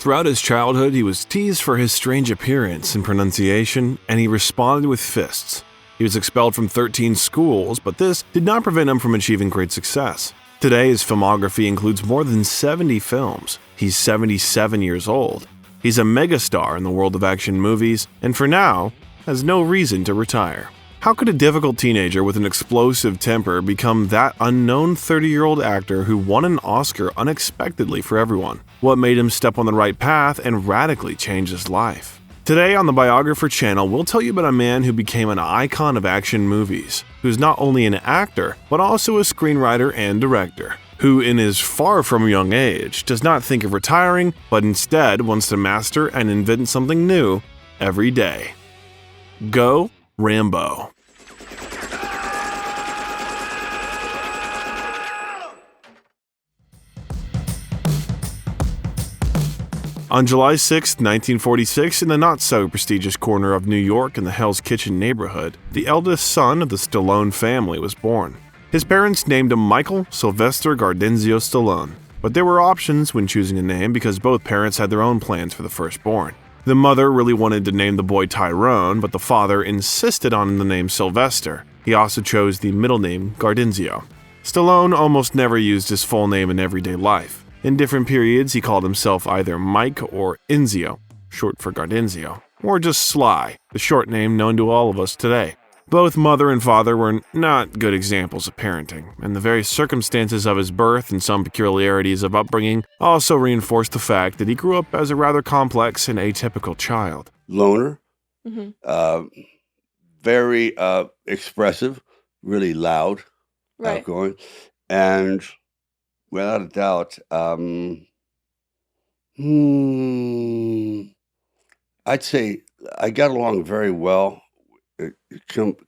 Throughout his childhood, he was teased for his strange appearance and pronunciation, and he responded with fists. He was expelled from 13 schools, but this did not prevent him from achieving great success. Today, his filmography includes more than 70 films. He's 77 years old. He's a megastar in the world of action movies, and for now, has no reason to retire. How could a difficult teenager with an explosive temper become that unknown 30-year-old actor who won an Oscar unexpectedly for everyone? What made him step on the right path and radically change his life? Today on the Biographer channel, we'll tell you about a man who became an icon of action movies, who's not only an actor, but also a screenwriter and director, who in his far from young age does not think of retiring, but instead wants to master and invent something new every day. Go Rambo. On July 6, 1946, in the not-so-prestigious corner of New York in the Hell's Kitchen neighborhood, the eldest son of the Stallone family was born. His parents named him Michael Sylvester Gardenzio Stallone, but there were options when choosing a name because both parents had their own plans for the firstborn. The mother really wanted to name the boy Tyrone, but the father insisted on the name Sylvester. He also chose the middle name Gardenzio. Stallone almost never used his full name in everyday life. In different periods, he called himself either Mike or Enzio, short for Gardenzio, or just Sly, the short name known to all of us today. Both mother and father were not good examples of parenting, and the very circumstances of his birth and some peculiarities of upbringing also reinforced the fact that he grew up as a rather complex and atypical child. Loner, very expressive, really loud, outgoing, and without a doubt, I'd say I got along very well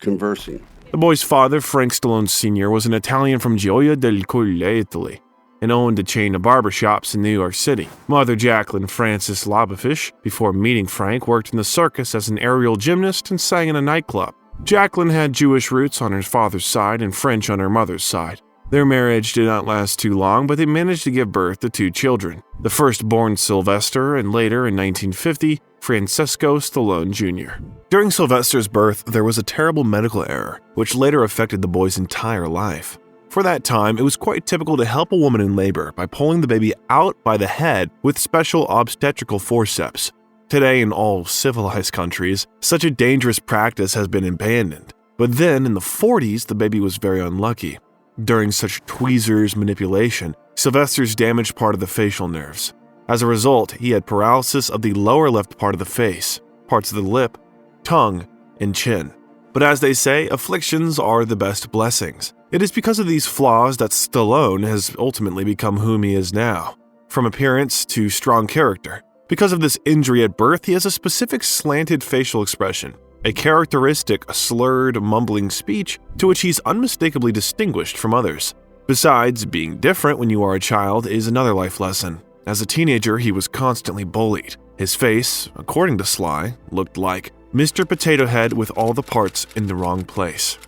conversing. The boy's father, Frank Stallone Sr., was an Italian from Gioia del Colle, Italy, and owned a chain of barbershops in New York City. Mother Jacqueline Frances Labafish, before meeting Frank, worked in the circus as an aerial gymnast and sang in a nightclub. Jacqueline had Jewish roots on her father's side and French on her mother's side. Their marriage did not last too long, but they managed to give birth to 2 children, the firstborn Sylvester and later, in 1950, Francesco Stallone Jr. During Sylvester's birth, there was a terrible medical error, which later affected the boy's entire life. For that time, it was quite typical to help a woman in labor by pulling the baby out by the head with special obstetrical forceps. Today, in all civilized countries, such a dangerous practice has been abandoned. But then, in the 40s, the baby was very unlucky. During such tweezers manipulation, Sylvester's damaged part of the facial nerves. As a result, he had paralysis of the lower left part of the face, parts of the lip, tongue, and chin. But as they say, afflictions are the best blessings. It is because of these flaws that Stallone has ultimately become whom he is now, from appearance to strong character. Because of this injury at birth, he has a specific slanted facial expression, a characteristic slurred, mumbling speech to which he's unmistakably distinguished from others. Besides, being different when you are a child is another life lesson. As a teenager, he was constantly bullied. His face, according to Sly, looked like Mr. Potato Head with all the parts in the wrong place.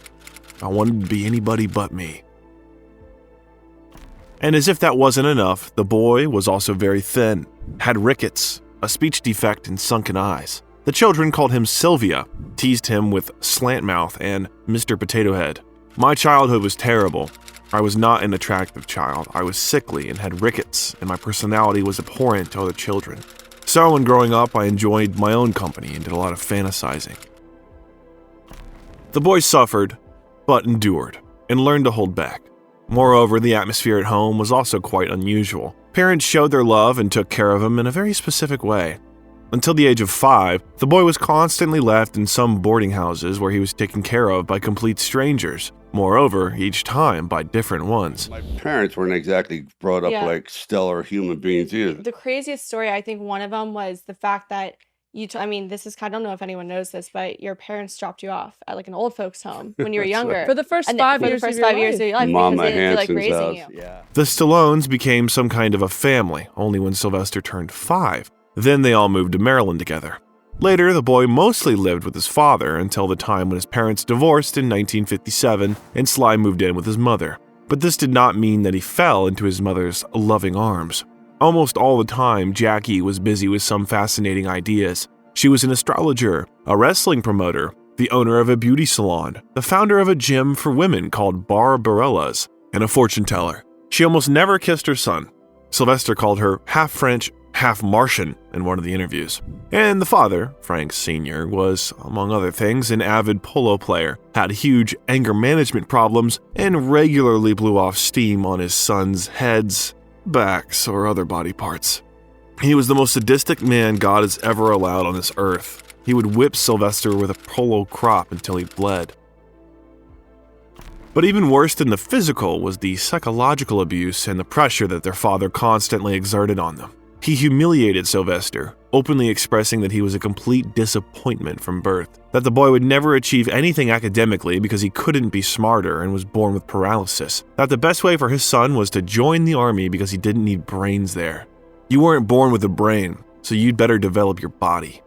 I wanted to be anybody but me. And as if that wasn't enough, the boy was also very thin, had rickets, a speech defect, and sunken eyes. The children called him Sylvia, teased him with slant mouth and Mr. Potato Head. My childhood was terrible. I was not an attractive child. I was sickly and had rickets, and my personality was abhorrent to other children. So when growing up, I enjoyed my own company and did a lot of fantasizing. The boy suffered, but endured, and learned to hold back. Moreover, the atmosphere at home was also quite unusual. Parents showed their love and took care of him in a very specific way. Until the age of 5, the boy was constantly left in some boarding houses where he was taken care of by complete strangers. Moreover, each time by different ones. My parents weren't exactly brought up like stellar human beings either. The craziest story, I think one of them was the fact that I mean, this is I don't know if anyone knows this, but your parents dropped you off at like an old folks home when you were younger. For the first 5 years of your life. Mama because they like raising you. Yeah. The Stallones became some kind of a family only when Sylvester turned 5. Then they all moved to Maryland together. Later, the boy mostly lived with his father until the time when his parents divorced in 1957 and Sly moved in with his mother. But this did not mean that he fell into his mother's loving arms. Almost all the time, Jackie was busy with some fascinating ideas. She was an astrologer, a wrestling promoter, the owner of a beauty salon, the founder of a gym for women called Barbarella's, and a fortune teller. She almost never kissed her son. Sylvester called her half French, half Martian in one of the interviews. And the father, Frank Sr., was, among other things, an avid polo player, had huge anger management problems, and regularly blew off steam on his sons' heads, backs, or other body parts. He was the most sadistic man God has ever allowed on this earth. He would whip Sylvester with a polo crop until he bled. But even worse than the physical was the psychological abuse and the pressure that their father constantly exerted on them. He humiliated Sylvester, openly expressing that he was a complete disappointment from birth, that the boy would never achieve anything academically because he couldn't be smarter and was born with paralysis, that the best way for his son was to join the army because he didn't need brains there. You weren't born with a brain, so you'd better develop your body.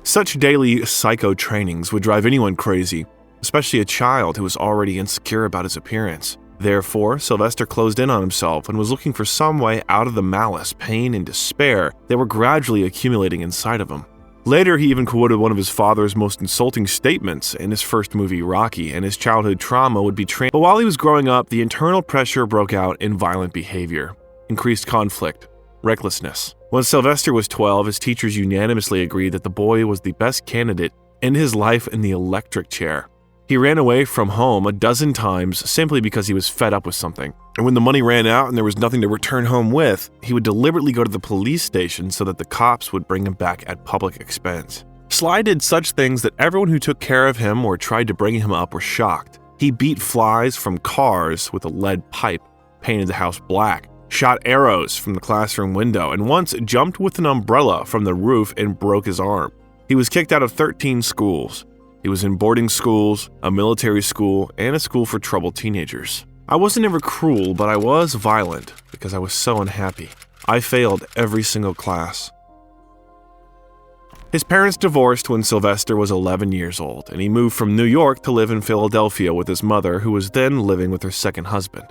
Such daily psycho trainings would drive anyone crazy, especially a child who was already insecure about his appearance. Therefore, Sylvester closed in on himself and was looking for some way out of the malice, pain, and despair that were gradually accumulating inside of him. Later, he even quoted one of his father's most insulting statements in his first movie, Rocky, and his childhood trauma would be trained. But while he was growing up, the internal pressure broke out in violent behavior, increased conflict, recklessness. When Sylvester was 12, his teachers unanimously agreed that the boy was the best candidate in his life in the electric chair. He ran away from home a dozen times simply because he was fed up with something. And when the money ran out and there was nothing to return home with, he would deliberately go to the police station so that the cops would bring him back at public expense. Sly did such things that everyone who took care of him or tried to bring him up were shocked. He beat flies from cars with a lead pipe, painted the house black, shot arrows from the classroom window, and once jumped with an umbrella from the roof and broke his arm. He was kicked out of 13 schools. He was in boarding schools, a military school, and a school for troubled teenagers. I wasn't ever cruel, but I was violent because I was so unhappy. I failed every single class. His parents divorced when Sylvester was 11 years old, and he moved from New York to live in Philadelphia with his mother, who was then living with her second husband.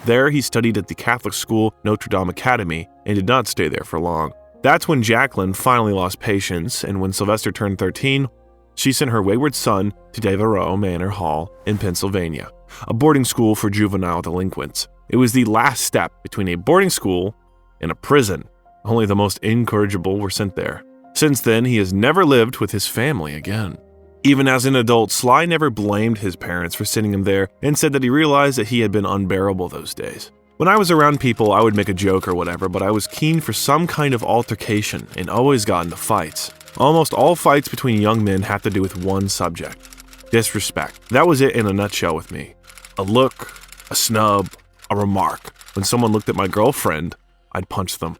There, he studied at the Catholic school Notre Dame Academy and did not stay there for long. That's when Jacqueline finally lost patience, and when Sylvester turned 13, she sent her wayward son to Devereaux Manor Hall in Pennsylvania, a boarding school for juvenile delinquents. It was the last step between a boarding school and a prison. Only the most incorrigible were sent there. Since then, he has never lived with his family again. Even as an adult, Sly never blamed his parents for sending him there and said that he realized that he had been unbearable those days. When I was around people, I would make a joke or whatever, but I was keen for some kind of altercation and always got into fights. Almost all fights between young men have to do with one subject: disrespect. That was it in a nutshell with me. A look, a snub, a remark. When someone looked at my girlfriend, I'd punch them.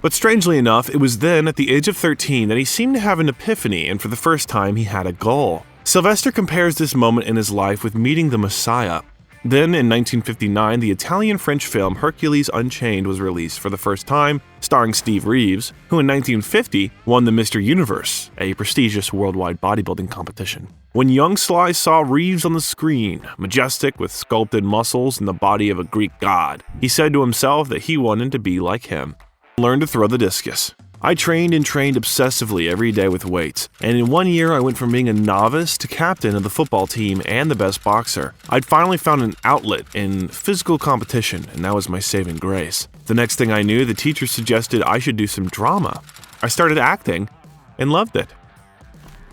But strangely enough, it was then, at the age of 13, that he seemed to have an epiphany, and for the first time, he had a goal. Sylvester compares this moment in his life with meeting the Messiah. Then, in 1959, the Italian-French film Hercules Unchained was released for the first time, starring Steve Reeves, who in 1950 won the Mr. Universe, a prestigious worldwide bodybuilding competition. When young Sly saw Reeves on the screen, majestic with sculpted muscles and the body of a Greek god, he said to himself that he wanted to be like him. Learned to throw the discus. I trained obsessively every day with weights, and in 1 year I went from being a novice to captain of the football team and the best boxer. I'd finally found an outlet in physical competition, and that was my saving grace. The next thing I knew, the teacher suggested I should do some drama. I started acting and loved it.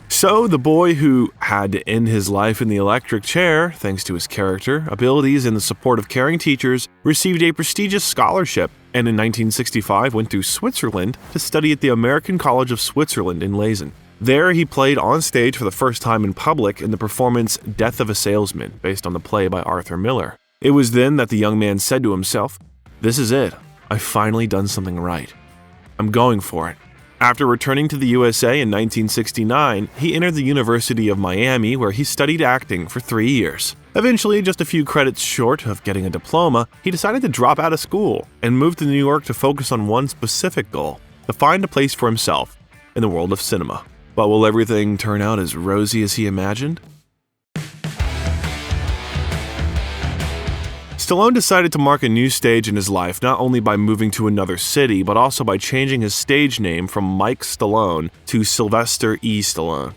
So, the boy who had to end his life in the electric chair, thanks to his character, abilities, and the support of caring teachers, received a prestigious scholarship, and in 1965 went to Switzerland to study at the American College of Switzerland in Leysen. There, he played on stage for the first time in public in the performance Death of a Salesman, based on the play by Arthur Miller. It was then that the young man said to himself, "This is it. I've finally done something right. I'm going for it." After returning to the USA in 1969, he entered the University of Miami, where he studied acting for 3 years. Eventually, just a few credits short of getting a diploma, he decided to drop out of school and moved to New York to focus on one specific goal: to find a place for himself in the world of cinema. But will everything turn out as Stallone decided to mark a new stage in his life not only by moving to another city, but also by changing his stage name from Mike Stallone to Sylvester E. Stallone.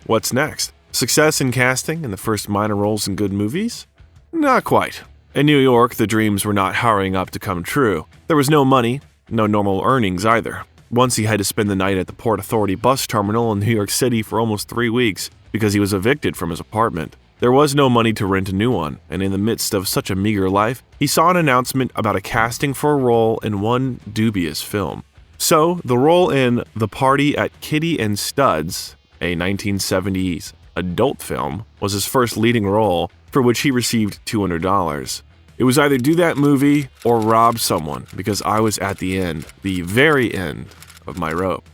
What's next? Success in casting and the first minor roles in good movies? Not quite. In New York, the dreams were not hurrying up to come true. There was no money, no normal earnings either. Once he had to spend the night at the Port Authority bus terminal in New York City for almost 3 weeks because he was evicted from his apartment. There was no money to rent a new one, and in the midst of such a meager life, he saw an announcement about a casting for a role in one dubious film. So, the role in The Party at Kitty and Studs, a 1970s adult film, was his first leading role, for which he received $200. It was either do that movie or rob someone, because I was at the end, the very end of my rope.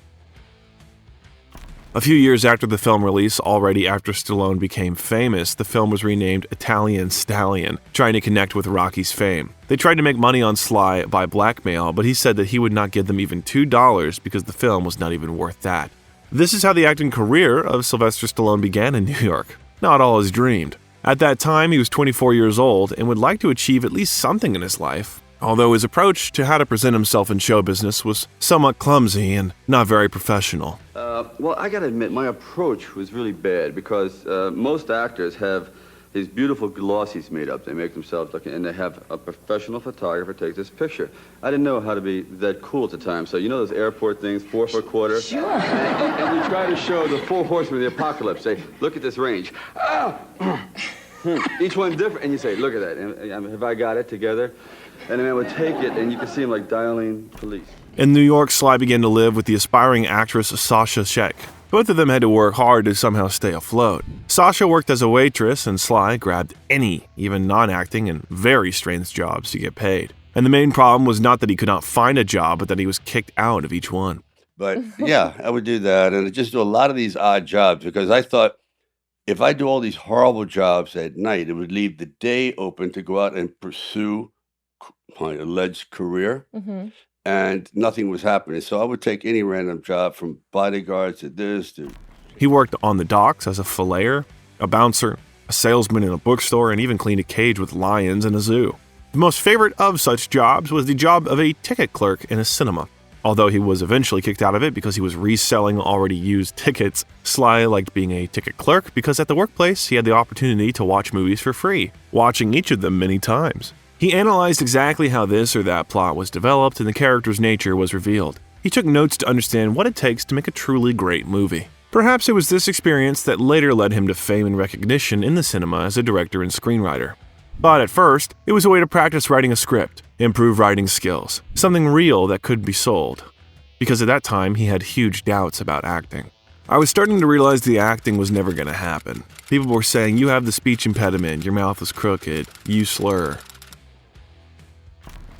A few years after the film release, already after Stallone became famous, the film was renamed Italian Stallion, trying to connect with Rocky's fame. They tried to make money on Sly by blackmail, but he said that he would not give them even $2 because the film was not even worth that. This is how the acting career of Sylvester Stallone began in New York. Not all as dreamed. At that time, he was 24 years old and would like to achieve at least something in his life, although his approach to how to present himself in show business was somewhat clumsy and not very professional. Well, I gotta admit, my approach was really bad because most actors have these beautiful glossies made up. They make themselves look, and they have a professional photographer take this picture. I didn't know how to be that cool at the time, so you know those airport things, 4 for a quarter? Sure. And you try to show the 4 horsemen of the apocalypse. Say, look at this range. Ah! Each one different, and you say, look at that. And have I got it together? And the man would take it, and you could see him like dialing police. In New York, Sly began to live with the aspiring actress Sasha Sheck. Both of them had to work hard to somehow stay afloat. Sasha worked as a waitress, and Sly grabbed any, even non-acting and very strange jobs to get paid. And the main problem was not that he could not find a job, but that he was kicked out of each one. But yeah, I would do that, and just do a lot of these odd jobs because I thought if I do all these horrible jobs at night, it would leave the day open to go out and pursue my alleged career. Mm-hmm. And nothing was happening. So I would take any random job from bodyguards to this to... He worked on the docks as a filleter, a bouncer, a salesman in a bookstore, and even cleaned a cage with lions in a zoo. The most favorite of such jobs was the job of a ticket clerk in a cinema. Although he was eventually kicked out of it because he was reselling already used tickets, Sly liked being a ticket clerk because at the workplace he had the opportunity to watch movies for free, watching each of them many times. He analyzed exactly how this or that plot was developed and the character's nature was revealed. He took notes to understand what it takes to make a truly great movie. Perhaps it was this experience that later led him to fame and recognition in the cinema as a director and screenwriter. But at first, it was a way to practice writing a script, improve writing skills, something real that could be sold. Because at that time, he had huge doubts about acting. I was starting to realize the acting was never going to happen. People were saying, you have the speech impediment, your mouth is crooked, you slur.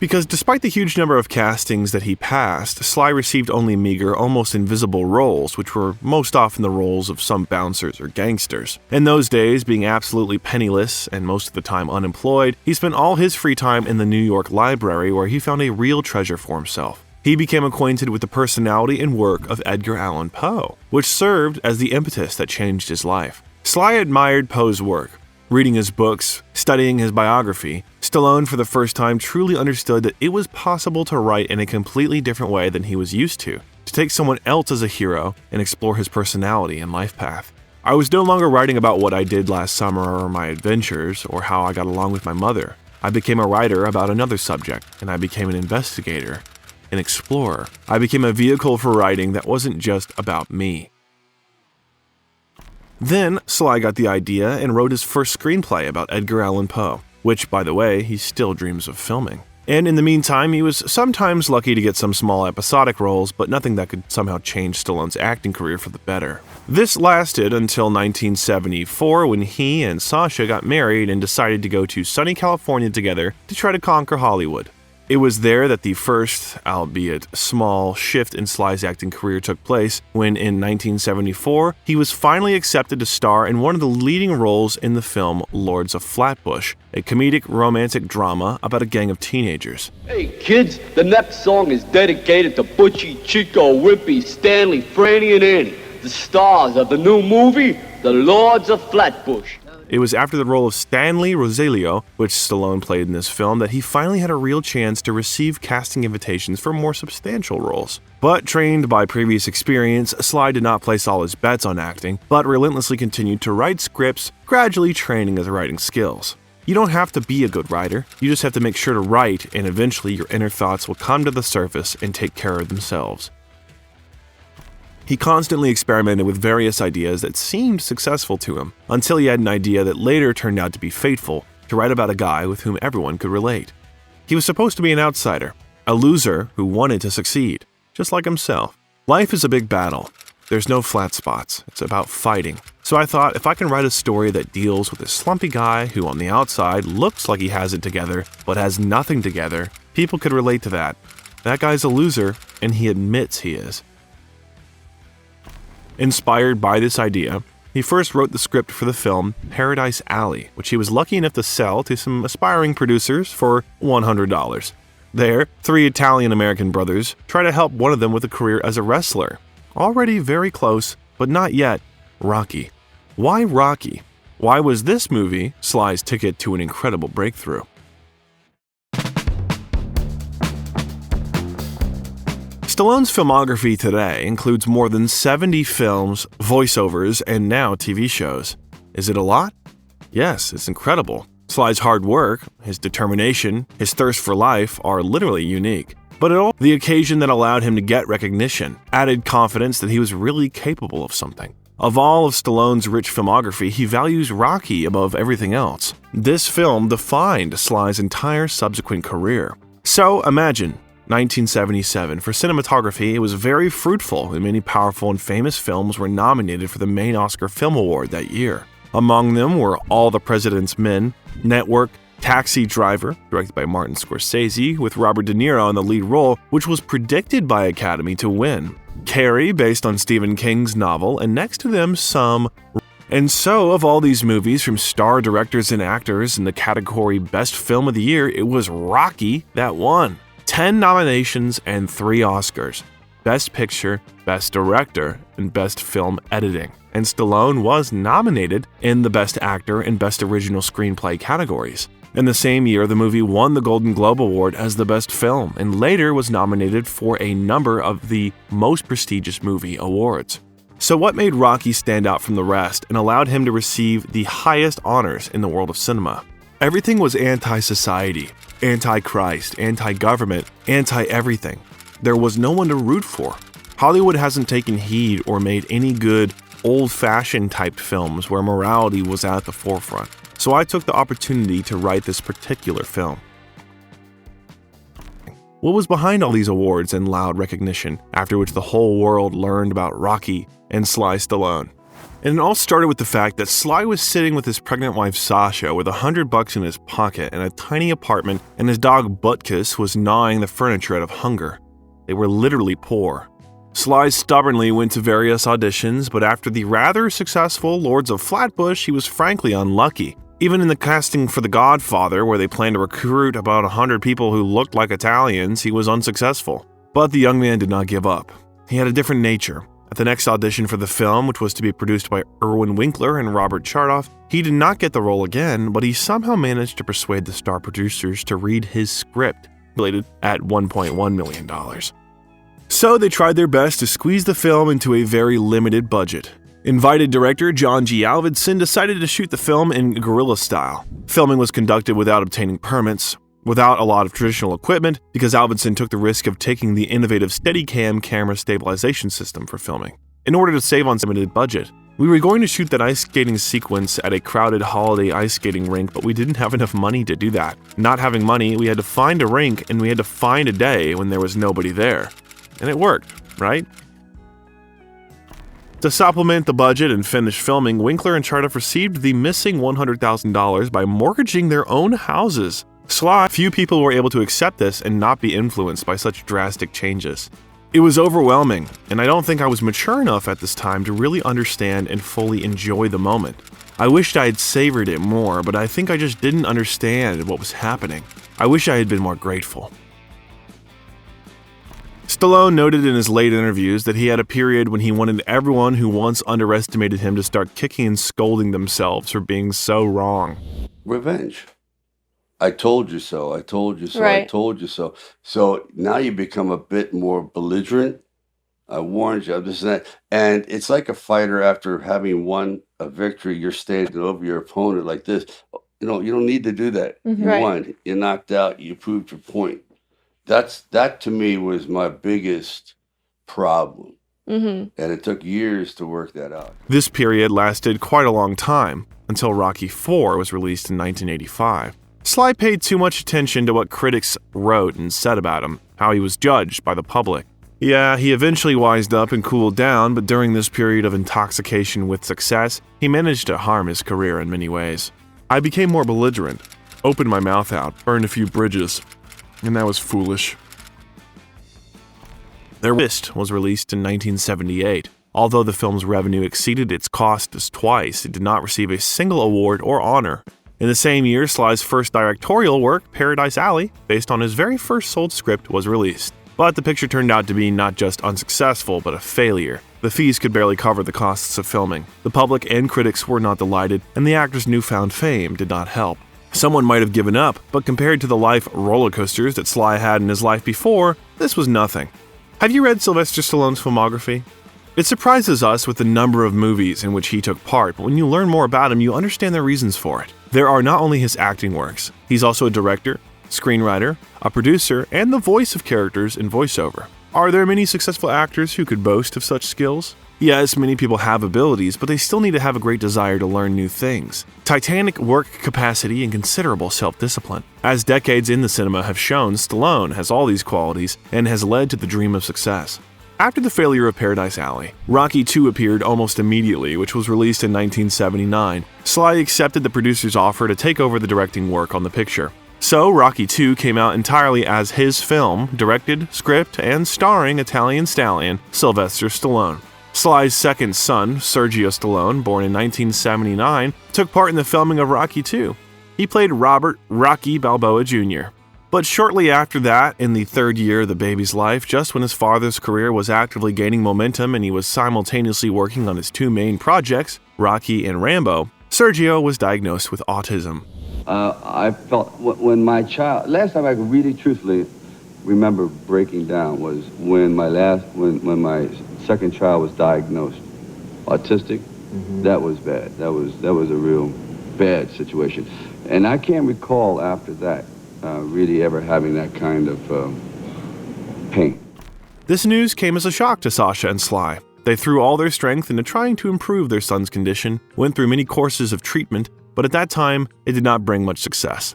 Because despite the huge number of castings that he passed, Sly received only meager, almost invisible roles, which were most often the roles of some bouncers or gangsters. In those days, being absolutely penniless and most of the time unemployed, he spent all his free time in the New York Library where he found a real treasure for himself. He became acquainted with the personality and work of Edgar Allan Poe, which served as the impetus that changed his life. Sly admired Poe's work. Reading his books, studying his biography, Stallone for the first time truly understood that it was possible to write in a completely different way than he was used to take someone else as a hero and explore his personality and life path. I was no longer writing about what I did last summer or my adventures or how I got along with my mother. I became a writer about another subject, and I became an investigator, an explorer. I became a vehicle for writing that wasn't just about me. Then, Sly got the idea and wrote his first screenplay about Edgar Allan Poe, which, by the way, he still dreams of filming. And in the meantime, he was sometimes lucky to get some small episodic roles, but nothing that could somehow change Stallone's acting career for the better. This lasted until 1974 when he and Sasha got married and decided to go to sunny California together to try to conquer Hollywood. It was there that the first, albeit small, shift in Sly's acting career took place when, in 1974, he was finally accepted to star in one of the leading roles in the film Lords of Flatbush, a comedic romantic drama about a gang of teenagers. Hey kids, the next song is dedicated to Butchie, Chico, Wimpy, Stanley, Franny, and Annie, the stars of the new movie, The Lords of Flatbush. It was after the role of Stanley Rosalio, which Stallone played in this film, that he finally had a real chance to receive casting invitations for more substantial roles. But trained by previous experience, Sly did not place all his bets on acting, but relentlessly continued to write scripts, gradually training his writing skills. You don't have to be a good writer, you just have to make sure to write, and eventually your inner thoughts will come to the surface and take care of themselves. He constantly experimented with various ideas that seemed successful to him, until he had an idea that later turned out to be fateful, to write about a guy with whom everyone could relate. He was supposed to be an outsider, a loser who wanted to succeed, just like himself. Life is a big battle. There's no flat spots. It's about fighting. So I thought, if I can write a story that deals with a slumpy guy who on the outside looks like he has it together, but has nothing together, people could relate to that. That guy's a loser, and he admits he is. Inspired by this idea, he first wrote the script for the film Paradise Alley, which he was lucky enough to sell to some aspiring producers for $100. There, 3 Italian-American brothers try to help one of them with a career as a wrestler. Already very close, but not yet, Rocky. Why Rocky? Why was this movie Sly's ticket to an incredible breakthrough? Stallone's filmography today includes more than 70 films, voiceovers, and now TV shows. Is it a lot? Yes, it's incredible. Sly's hard work, his determination, his thirst for life are literally unique. But it all the occasion that allowed him to get recognition, added confidence that he was really capable of something. Of all of Stallone's rich filmography, he values Rocky above everything else. This film defined Sly's entire subsequent career. So imagine 1977. For cinematography, it was very fruitful, and many powerful and famous films were nominated for the main Oscar Film Award that year. Among them were All the President's Men, Network, Taxi Driver, directed by Martin Scorsese, with Robert De Niro in the lead role, which was predicted by Academy to win. Carrie, based on Stephen King's novel, and next to them some. And so, of all these movies from star directors and actors in the category Best Film of the Year, it was Rocky that won. 10 nominations and 3 Oscars: Best Picture, Best Director, and Best Film Editing. And Stallone was nominated in the Best Actor and Best Original Screenplay categories. In the same year, the movie won the Golden Globe Award as the best film, and later was nominated for a number of the most prestigious movie awards. So what made Rocky stand out from the rest and allowed him to receive the highest honors in the world of cinema? Everything was anti-society, anti-Christ, anti-government, anti-everything. There was no one to root for. Hollywood hasn't taken heed or made any good, old-fashioned typed films where morality was at the forefront. So I took the opportunity to write this particular film. What was behind all these awards and loud recognition, after which the whole world learned about Rocky and Sly Stallone? And it all started with the fact that Sly was sitting with his pregnant wife Sasha with $100 in his pocket in a tiny apartment, and his dog Butkus was gnawing the furniture out of hunger. They were literally poor. Sly stubbornly went to various auditions, but after the rather successful Lords of Flatbush, he was frankly unlucky. Even in the casting for The Godfather, where they planned to recruit about 100 people who looked like Italians, he was unsuccessful. But the young man did not give up. He had a different nature. At the next audition for the film, which was to be produced by Irwin Winkler and Robert Chartoff, he did not get the role again, but he somehow managed to persuade the star producers to read his script, rated at $1.1 million. So they tried their best to squeeze the film into a very limited budget. Invited director John G. Avildsen decided to shoot the film in guerrilla style. Filming was conducted without obtaining permits, without a lot of traditional equipment, because Avildsen took the risk of taking the innovative Steadicam camera stabilization system for filming. In order to save on limited budget, we were going to shoot that ice skating sequence at a crowded holiday ice skating rink, but we didn't have enough money to do that. Not having money, we had to find a rink, and we had to find a day when there was nobody there. And it worked, right? To supplement the budget and finish filming, Winkler and Chartoff received the missing $100,000 by mortgaging their own houses. Sly, few people were able to accept this and not be influenced by such drastic changes. It was overwhelming, and I don't think I was mature enough at this time to really understand and fully enjoy the moment. I wished I had savored it more, but I think I just didn't understand what was happening. I wish I had been more grateful. Stallone noted in his late interviews that he had a period when he wanted everyone who once underestimated him to start kicking and scolding themselves for being so wrong. Revenge. I told you so. I told you so. Right. I told you so. So now you become a bit more belligerent. I warned you of this and that. And it's like a fighter after having won a victory. You're standing over your opponent like this. You don't need to do that. You Right. won. You knocked out. You proved your point. That to me was my biggest problem. And it took years to work that out. This period lasted quite a long time, until Rocky IV was released in 1985. Sly paid too much attention to what critics wrote and said about him, how he was judged by the public. Yeah, he eventually wised up and cooled down, but during this period of intoxication with success, he managed to harm his career in many ways. I became more belligerent, opened my mouth out, burned a few bridges, and that was foolish. F.I.S.T was released in 1978. Although the film's revenue exceeded its costs twice, it did not receive a single award or honor. In the same year, Sly's first directorial work, Paradise Alley, based on his very first sold script, was released. But the picture turned out to be not just unsuccessful, but a failure. The fees could barely cover the costs of filming. The public and critics were not delighted, and the actor's newfound fame did not help. Someone might have given up, but compared to the life roller coasters that Sly had in his life before, this was nothing. Have you read Sylvester Stallone's filmography? It surprises us with the number of movies in which he took part, but when you learn more about him, you understand the reasons for it. There are not only his acting works, he's also a director, screenwriter, a producer, and the voice of characters in voiceover. Are there many successful actors who could boast of such skills? Yes, many people have abilities, but they still need to have a great desire to learn new things, titanic work capacity, and considerable self-discipline. As decades in the cinema have shown, Stallone has all these qualities and has led to the dream of success. After the failure of Paradise Alley, Rocky II appeared almost immediately, which was released in 1979. Sly accepted the producer's offer to take over the directing work on the picture. So, Rocky II came out entirely as his film, directed, script, and starring Italian stallion Sylvester Stallone. Sly's second son, Sergio Stallone, born in 1979, took part in the filming of Rocky II. He played Robert "Rocky" Balboa Jr. But shortly after that, in the third year of the baby's life, just when his father's career was actively gaining momentum and he was simultaneously working on his two main projects, Rocky and Rambo, Sergio was diagnosed with autism. I felt when my child, last time I could really truthfully remember breaking down was when when my second child was diagnosed autistic. That was bad. That was a real bad situation. And I can't recall after that really ever having that kind of pain. This news came as a shock to Sasha and Sly. They threw all their strength into trying to improve their son's condition, went through many courses of treatment, but at that time, it did not bring much success.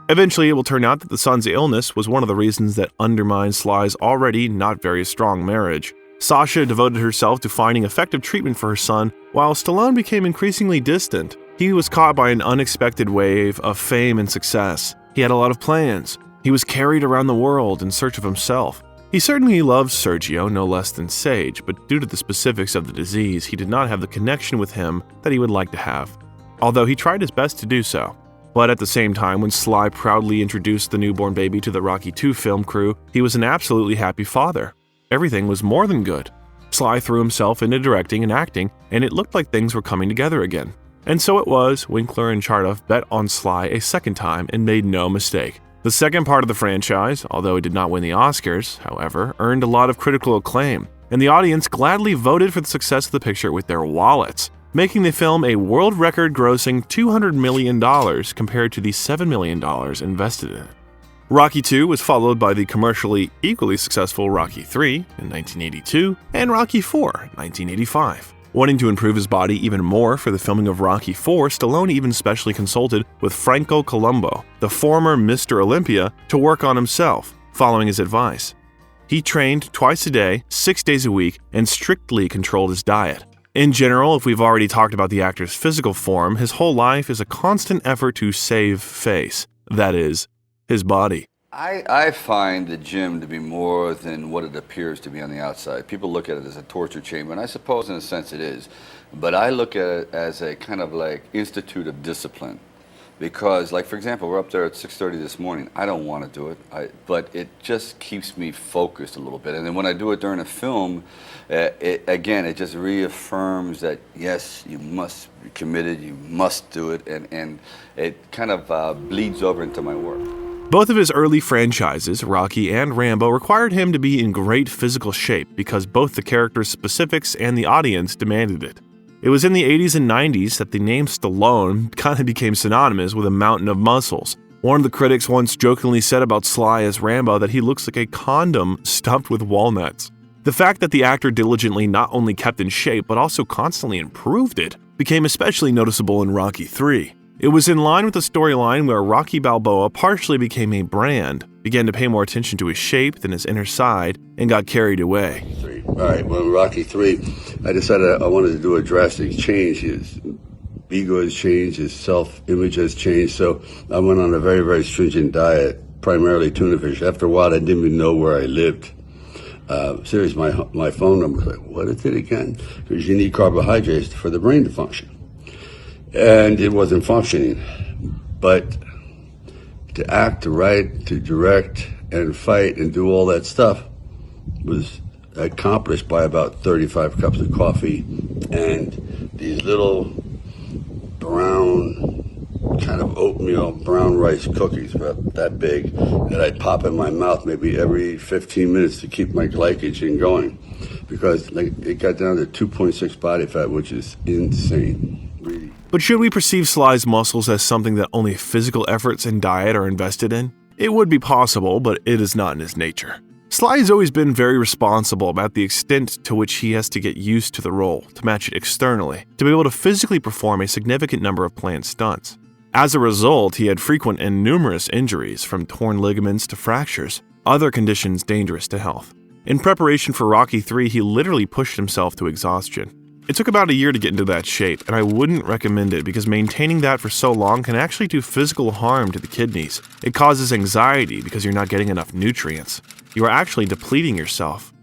Eventually, it will turn out that the son's illness was one of the reasons that undermined Sly's already not very strong marriage. Sasha devoted herself to finding effective treatment for her son, while Stallone became increasingly distant. He was caught by an unexpected wave of fame and success. He had a lot of plans. He was carried around the world in search of himself. He certainly loved Sergio no less than Sage, but due to the specifics of the disease, he did not have the connection with him that he would like to have, although he tried his best to do so. But at the same time, when Sly proudly introduced the newborn baby to the Rocky II film crew, he was an absolutely happy father. Everything was more than good. Sly threw himself into directing and acting, and it looked like things were coming together again. And so it was. Winkler and Chartoff bet on Sly a second time and made no mistake. The second part of the franchise, although it did not win the Oscars, however, earned a lot of critical acclaim, and the audience gladly voted for the success of the picture with their wallets, making the film a world record grossing $200 million compared to the $7 million invested in it. Rocky II was followed by the commercially equally successful Rocky III in 1982 and Rocky IV in 1985. Wanting to improve his body even more for the filming of Rocky IV, Stallone even specially consulted with Franco Columbu, the former Mr. Olympia, to work on himself, following his advice. He trained twice a day, 6 days a week, and strictly controlled his diet. In general, if we've already talked about the actor's physical form, his whole life is a constant effort to save face, that is, his body. I find the gym to be more than what it appears to be on the outside. People look at it as a torture chamber, and I suppose in a sense it is. But I look at it as a kind of like institute of discipline. Because, like, for example, we're up there at 6:30 this morning. I don't want to do it, but it just keeps me focused a little bit. And then when I do it during a film, it just reaffirms that, yes, you must be committed, you must do it, and it kind of bleeds over into my work. Both of his early franchises, Rocky and Rambo, required him to be in great physical shape because both the character's specifics and the audience demanded it. It was in the 80s and 90s that the name Stallone kind of became synonymous with a mountain of muscles. One of the critics once jokingly said about Sly as Rambo that he looks like a condom stuffed with walnuts. The fact that the actor diligently not only kept in shape but also constantly improved it became especially noticeable in Rocky III. It was in line with the storyline where Rocky Balboa partially became a brand, began to pay more attention to his shape than his inner side, and got carried away. All right, well, in Rocky III, I decided I wanted to do a drastic change. His ego has changed, his self-image has changed, so I went on a very, very stringent diet, primarily tuna fish. After a while, I didn't even know where I lived. Seriously, my phone number was like, what is it again? Because you need carbohydrates for the brain to function. And it wasn't functioning. But to act, to write, to direct, and fight, and do all that stuff was accomplished by about 35 cups of coffee and these little brown kind of oatmeal brown rice cookies about that big that I'd pop in my mouth maybe every 15 minutes to keep my glycogen going, because it got down to 2.6 body fat, which is insane, really. But should we perceive Sly's muscles as something that only physical efforts and diet are invested in? It would be possible, but it is not in his nature. Sly has always been very responsible about the extent to which he has to get used to the role, to match it externally, to be able to physically perform a significant number of planned stunts. As a result, he had frequent and numerous injuries, from torn ligaments to fractures, other conditions dangerous to health. In preparation for Rocky III, he literally pushed himself to exhaustion. It took about a year to get into that shape, and I wouldn't recommend it because maintaining that for so long can actually do physical harm to the kidneys. It causes anxiety because you're not getting enough nutrients. You are actually depleting yourself.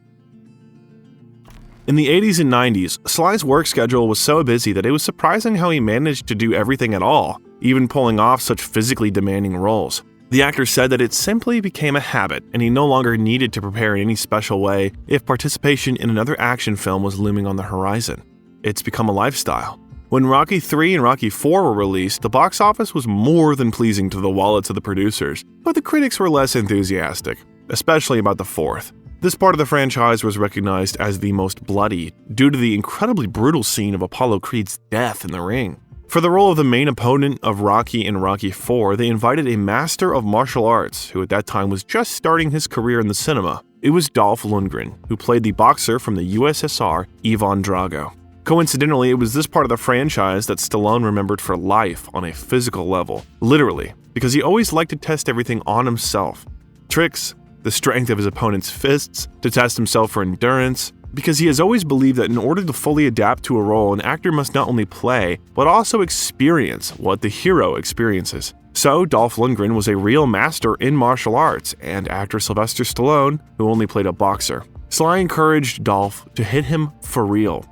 In the 80s and 90s, Sly's work schedule was so busy that it was surprising how he managed to do everything at all, even pulling off such physically demanding roles. The actor said that it simply became a habit, and he no longer needed to prepare in any special way if participation in another action film was looming on the horizon. It's become a lifestyle. When Rocky III and Rocky IV were released, the box office was more than pleasing to the wallets of the producers, but the critics were less enthusiastic, especially about the fourth. This part of the franchise was recognized as the most bloody due to the incredibly brutal scene of Apollo Creed's death in the ring. For the role of the main opponent of Rocky in Rocky IV, they invited a master of martial arts who at that time was just starting his career in the cinema. It was Dolph Lundgren, who played the boxer from the USSR, Ivan Drago. Coincidentally, it was this part of the franchise that Stallone remembered for life on a physical level, literally, because he always liked to test everything on himself. Tricks, the strength of his opponent's fists, to test himself for endurance, because he has always believed that in order to fully adapt to a role, an actor must not only play, but also experience what the hero experiences. So, Dolph Lundgren was a real master in martial arts, and actor Sylvester Stallone, who only played a boxer. Sly encouraged Dolph to hit him for real.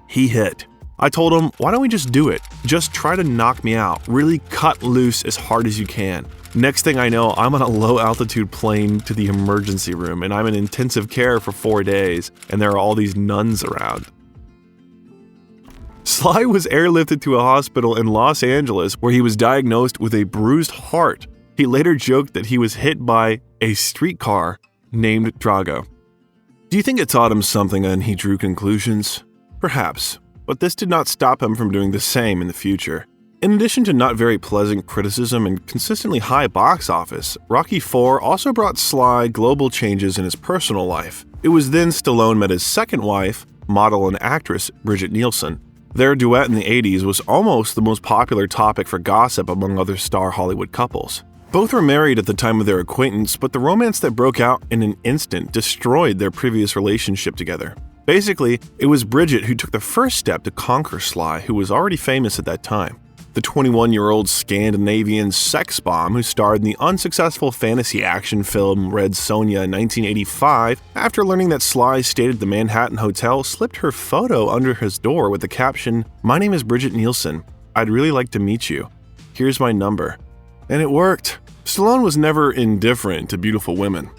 He hit. I told him, why don't we just do it? Just try to knock me out. Really cut loose as hard as you can. Next thing I know, I'm on a low-altitude plane to the emergency room, and I'm in intensive care for 4 days, and there are all these nuns around. Sly was airlifted to a hospital in Los Angeles where he was diagnosed with a bruised heart. He later joked that he was hit by a streetcar named Drago. Do you think it taught him something and he drew conclusions? Perhaps, but this did not stop him from doing the same in the future. In addition to not very pleasant criticism and consistently high box office, Rocky IV also brought Sly global changes in his personal life. It was then Stallone met his second wife, model and actress Brigitte Nielsen. Their duet in the 80s was almost the most popular topic for gossip among other star Hollywood couples. Both were married at the time of their acquaintance, but the romance that broke out in an instant destroyed their previous relationship together. Basically, it was Brigitte who took the first step to conquer Sly, who was already famous at that time. The 21-year-old Scandinavian sex bomb who starred in the unsuccessful fantasy action film Red Sonja in 1985, after learning that Sly stayed at the Manhattan Hotel, slipped her photo under his door with the caption, "My name is Brigitte Nielsen. I'd really like to meet you." Here's my number. And it worked. Stallone was never indifferent to beautiful women.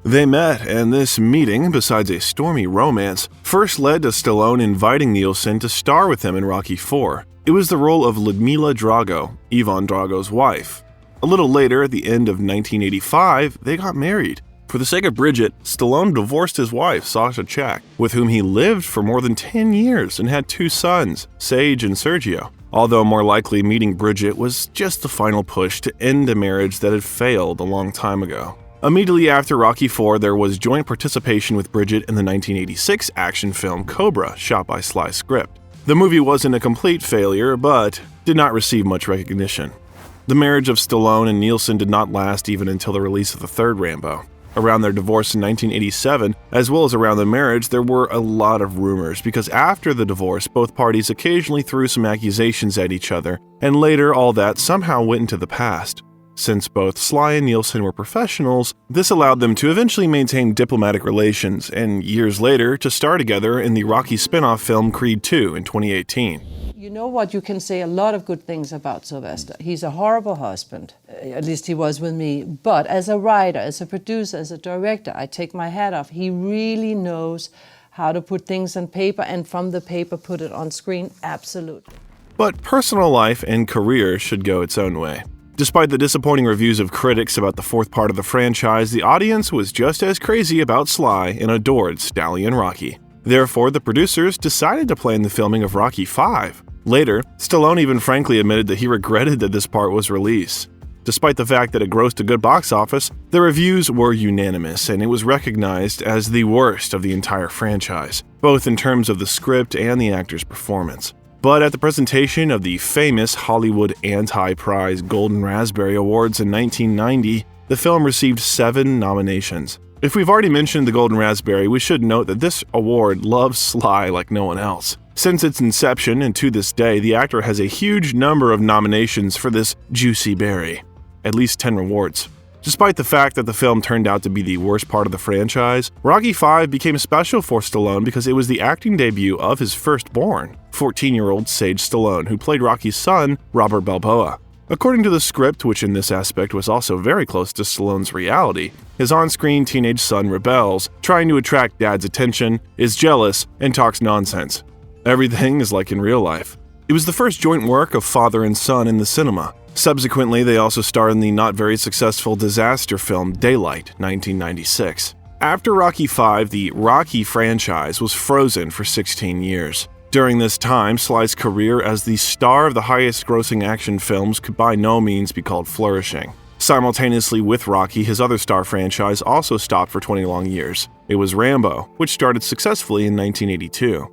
They met, and this meeting, besides a stormy romance, first led to Stallone inviting Nielsen to star with him in Rocky IV. It was the role of Ludmila Drago, Ivan Drago's wife. A little later, at the end of 1985, they got married. For the sake of Bridget, Stallone divorced his wife, Sasha Chak, with whom he lived for more than 10 years and had 2 sons, Sage and Sergio. Although more likely meeting Bridget was just the final push to end a marriage that had failed a long time ago. Immediately after Rocky IV, there was joint participation with Bridget in the 1986 action film Cobra, shot by SLY Script. The movie wasn't a complete failure, but did not receive much recognition. The marriage of Stallone and Nielsen did not last even until the release of the third Rambo. Around their divorce in 1987, as well as around the marriage, there were a lot of rumors because after the divorce, both parties occasionally threw some accusations at each other, and later all that somehow went into the past. Since both SLY and Nielsen were professionals, this allowed them to eventually maintain diplomatic relations, and years later to star together in the Rocky spin-off film Creed II in 2018. You know what, you can say a lot of good things about Sylvester. He's a horrible husband, at least he was with me, but as a writer, as a producer, as a director, I take my hat off. He really knows how to put things on paper, and from the paper put it on screen, absolutely. But personal life and career should go its own way. Despite the disappointing reviews of critics about the fourth part of the franchise, the audience was just as crazy about SLY and adored Stallion Rocky. Therefore, the producers decided to plan the filming of Rocky V. Later, Stallone even frankly admitted that he regretted that this part was released. Despite the fact that it grossed a good box office, the reviews were unanimous and it was recognized as the worst of the entire franchise, both in terms of the script and the actor's performance. But at the presentation of the famous Hollywood Anti-Prize Golden Raspberry Awards in 1990, the film received 7 nominations. If we've already mentioned the Golden Raspberry, we should note that this award loves SLY like no one else. Since its inception and to this day, the actor has a huge number of nominations for this juicy berry, at least 10 awards. Despite the fact that the film turned out to be the worst part of the franchise, Rocky V became special for Stallone because it was the acting debut of his firstborn, 14-year-old Sage Stallone, who played Rocky's son, Robert Balboa. According to the script, which in this aspect was also very close to Stallone's reality, his on-screen teenage son rebels, trying to attract dad's attention, is jealous, and talks nonsense. Everything is like in real life. It was the first joint work of father and son in the cinema. Subsequently, they also starred in the not very successful disaster film Daylight, 1996. After Rocky V, the Rocky franchise was frozen for 16 years. During this time, SLY's career as the star of the highest-grossing action films could by no means be called flourishing. Simultaneously with Rocky, his other star franchise also stopped for 20 long years. It was Rambo, which started successfully in 1982.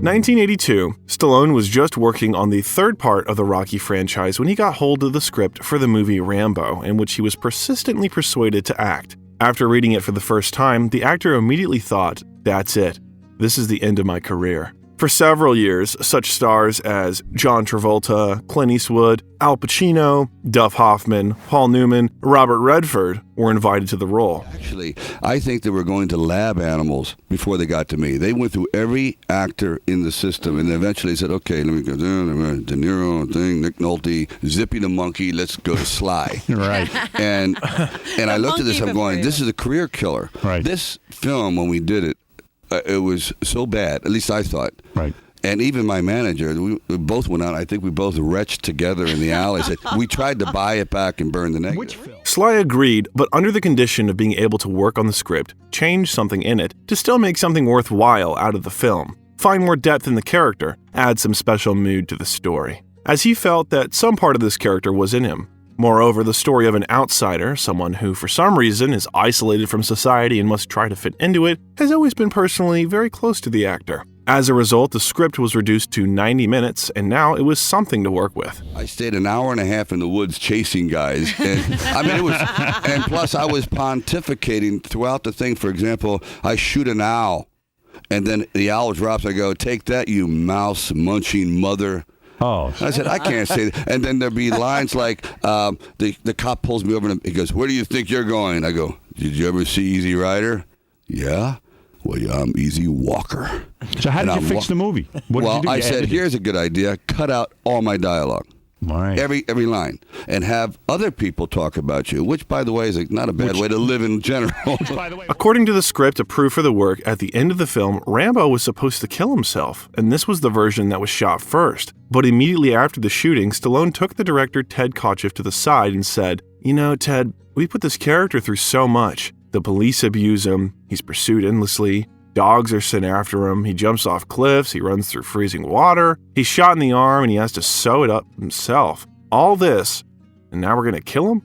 1982, Stallone was just working on the third part of the Rocky franchise when he got hold of the script for the movie Rambo, in which he was persistently persuaded to act. After reading it for the first time, the actor immediately thought, "That's it. This is the end of my career." For several years, such stars as John Travolta, Clint Eastwood, Al Pacino, Duff Hoffman, Paul Newman, Robert Redford were invited to the role. Actually, I think they were going to lab animals before they got to me. They went through every actor in the system and eventually said, okay, let me go there, De Niro, Nick Nolte, Zippy the Monkey, let's go to SLY. Right. And I looked at this, I'm going, this is a career killer. Right. This film, when we did it, it was so bad, at least I thought. Right. And even my manager, we both went out, I think we both retched together in the alley. Said, we tried to buy it back and burn the negative. Which film? SLY agreed, but under the condition of being able to work on the script, change something in it, to still make something worthwhile out of the film, find more depth in the character, add some special mood to the story. As he felt that some part of this character was in him. Moreover, the story of an outsider, someone who for some reason is isolated from society and must try to fit into it, has always been personally very close to the actor. As a result, the script was reduced to 90 minutes, and now it was something to work with. I stayed an hour and a half in the woods chasing guys. And, I mean, it was, and plus I was pontificating throughout the thing. For example, I shoot an owl, and then the owl drops. I go, take that, you mouse-munching mother. Oh. I said, I can't say that. And then there'd be lines like, the cop pulls me over and he goes, where do you think you're going? I go, did you ever see Easy Rider? Yeah. Well, yeah, I'm Easy Walker. So how did you fix the movie? What did you do? I said, here's a good idea. Cut out all my dialogue. Right. Every line, and have other people talk about you, which, by the way, is not a bad way to live in general. According to the script approved for the work, at the end of the film, Rambo was supposed to kill himself, and this was the version that was shot first. But immediately after the shooting, Stallone took the director Ted Kotcheff to the side and said, "You know, Ted, we put this character through so much. The police abuse him, he's pursued endlessly, dogs are sent after him, he jumps off cliffs, he runs through freezing water, he's shot in the arm, and he has to sew it up himself. All this, and now we're going to kill him?"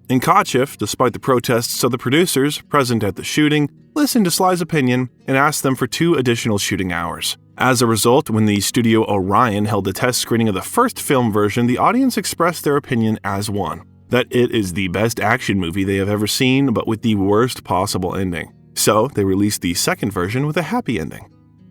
And Kotcheff, despite the protests of the producers present at the shooting, listened to Sly's opinion and asked them for 2 additional shooting hours. As a result, when the Studio Orion held a test screening of the first film version, the audience expressed their opinion as one, that it is the best action movie they have ever seen, but with the worst possible ending. So they released the second version with a happy ending.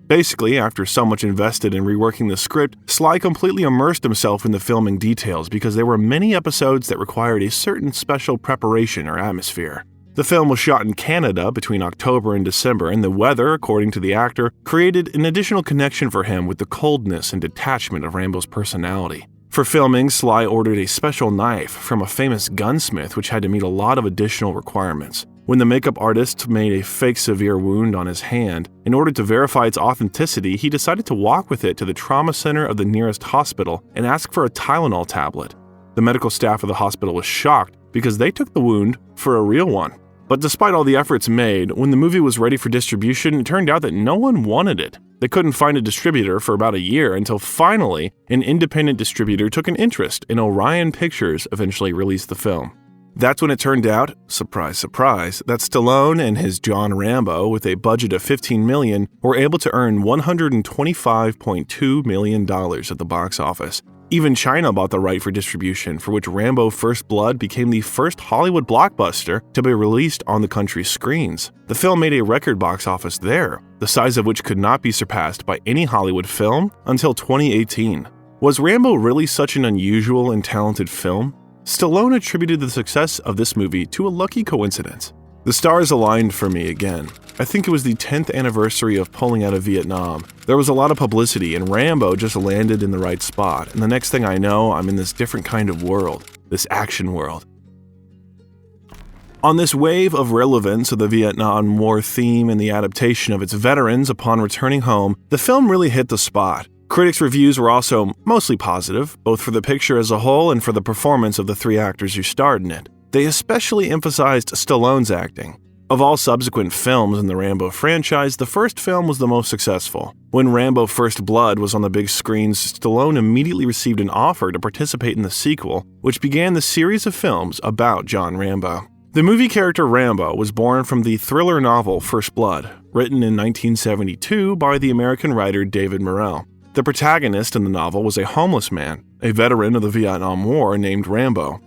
Basically, after so much invested in reworking the script, Sly completely immersed himself in the filming details because there were many episodes that required a certain special preparation or atmosphere. The film was shot in Canada between October and December, and the weather, according to the actor, created an additional connection for him with the coldness and detachment of Rambo's personality. For filming, Sly ordered a special knife from a famous gunsmith which had to meet a lot of additional requirements. When the makeup artist made a fake severe wound on his hand, in order to verify its authenticity, he decided to walk with it to the trauma center of the nearest hospital and ask for a Tylenol tablet. The medical staff of the hospital was shocked because they took the wound for a real one. But despite all the efforts made, when the movie was ready for distribution, it turned out that no one wanted it. They couldn't find a distributor for about a year until finally an independent distributor took an interest, and Orion Pictures eventually released the film. That's when it turned out, surprise, surprise, that Stallone and his John Rambo, with a budget of $15 million, were able to earn $125.2 million at the box office. Even China bought the right for distribution, for which Rambo First Blood became the first Hollywood blockbuster to be released on the country's screens. The film made a record box office there, the size of which could not be surpassed by any Hollywood film until 2018. Was Rambo really such an unusual and talented film? Stallone attributed the success of this movie to a lucky coincidence. The stars aligned for me again. I think it was the 10th anniversary of pulling out of Vietnam. There was a lot of publicity, and Rambo just landed in the right spot. And the next thing I know, I'm in this different kind of world, this action world. On this wave of relevance of the Vietnam War theme and the adaptation of its veterans upon returning home, the film really hit the spot. Critics' reviews were also mostly positive, both for the picture as a whole and for the performance of the 3 actors who starred in it. They especially emphasized Stallone's acting. Of all subsequent films in the Rambo franchise, the first film was the most successful. When Rambo First Blood was on the big screens, Stallone immediately received an offer to participate in the sequel, which began the series of films about John Rambo. The movie character Rambo was born from the thriller novel First Blood, written in 1972 by the American writer David Morrell. The protagonist in the novel was a homeless man, a veteran of the Vietnam War named Rambo.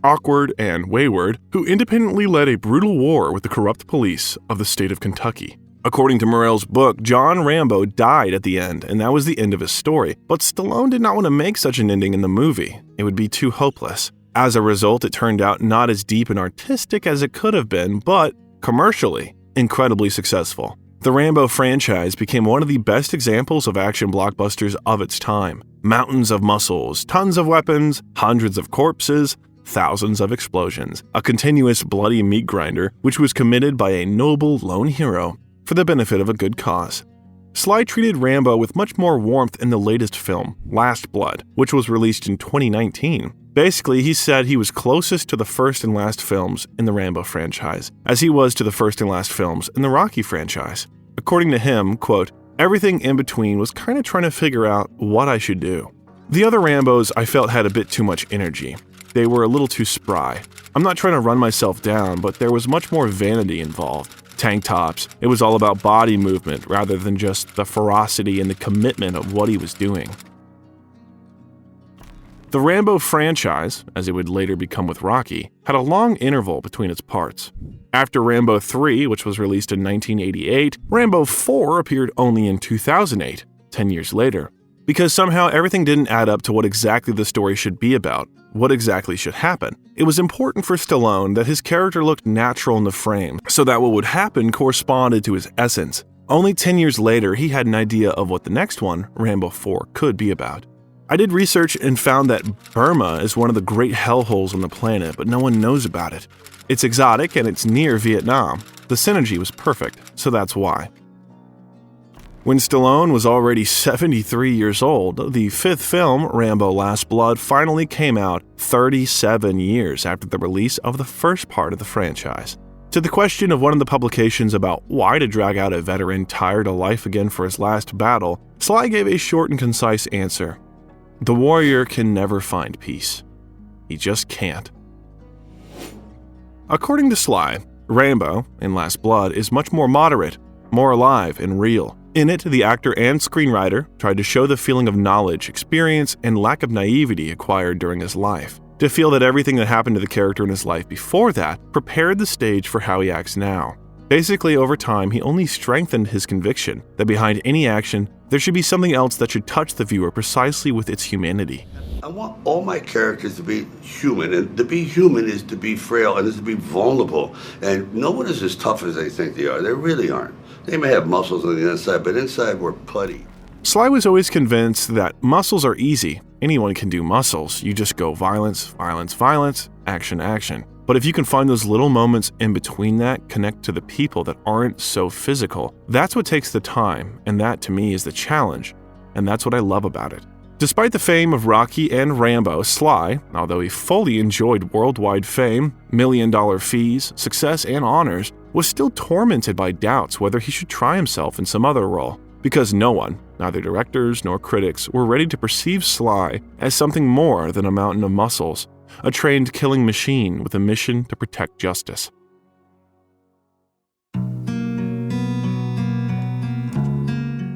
Awkward and wayward, who independently led a brutal war with the corrupt police of the state of Kentucky. According to Morrell's book, John Rambo died at the end, and that was the end of his story. But Stallone did not want to make such an ending in the movie. It would be too hopeless. As a result, it turned out not as deep and artistic as it could have been, but commercially, incredibly successful. The Rambo franchise became one of the best examples of action blockbusters of its time. Mountains of muscles, tons of weapons, hundreds of corpses, thousands of explosions, a continuous bloody meat grinder which was committed by a noble lone hero for the benefit of a good cause. Sly treated Rambo with much more warmth in the latest film, Last Blood, which was released in 2019. Basically, he said he was closest to the first and last films in the Rambo franchise, as he was to the first and last films in the Rocky franchise. According to him, quote, "Everything in between was kind of trying to figure out what I should do." The other Rambos I felt had a bit too much energy. They were a little too spry. I'm not trying to run myself down, but there was much more vanity involved. Tank tops. It was all about body movement rather than just the ferocity and the commitment of what he was doing. The Rambo franchise, as it would later become with Rocky, had a long interval between its parts. After Rambo 3, which was released in 1988, Rambo 4 appeared only in 2008, 10 years later. Because somehow everything didn't add up to what exactly the story should be about, what exactly should happen. It was important for Stallone that his character looked natural in the frame, so that what would happen corresponded to his essence. Only 10 years later, he had an idea of what the next one, Rambo 4, could be about. I did research and found that Burma is one of the great hellholes on the planet, but no one knows about it. It's exotic and it's near Vietnam. The synergy was perfect, so that's why. When Stallone was already 73 years old, the fifth film, Rambo: Last Blood, finally came out 37 years after the release of the first part of the franchise. To the question of one of the publications about why to drag out a veteran tired of life again for his last battle, Sly gave a short and concise answer. The warrior can never find peace. He just can't. According to Sly, Rambo, in Last Blood, is much more moderate, more alive and real. In it, the actor and screenwriter tried to show the feeling of knowledge, experience, and lack of naivety acquired during his life. To feel that everything that happened to the character in his life before that prepared the stage for how he acts now. Basically, over time, he only strengthened his conviction that behind any action, there should be something else that should touch the viewer precisely with its humanity. I want all my characters to be human, and to be human is to be frail and is to be vulnerable. And no one is as tough as they think they are. They really aren't. They may have muscles on the inside, but inside we're putty. Sly was always convinced that muscles are easy. Anyone can do muscles. You just go violence, violence, violence, action, action. But if you can find those little moments in between that, connect to the people that aren't so physical, that's what takes the time, and that to me is the challenge, and that's what I love about it. Despite the fame of Rocky and Rambo, Sly, although he fully enjoyed worldwide fame, million-dollar fees, success, and honors, was still tormented by doubts whether he should try himself in some other role, because no one, neither directors nor critics, were ready to perceive Sly as something more than a mountain of muscles, a trained killing machine with a mission to protect justice.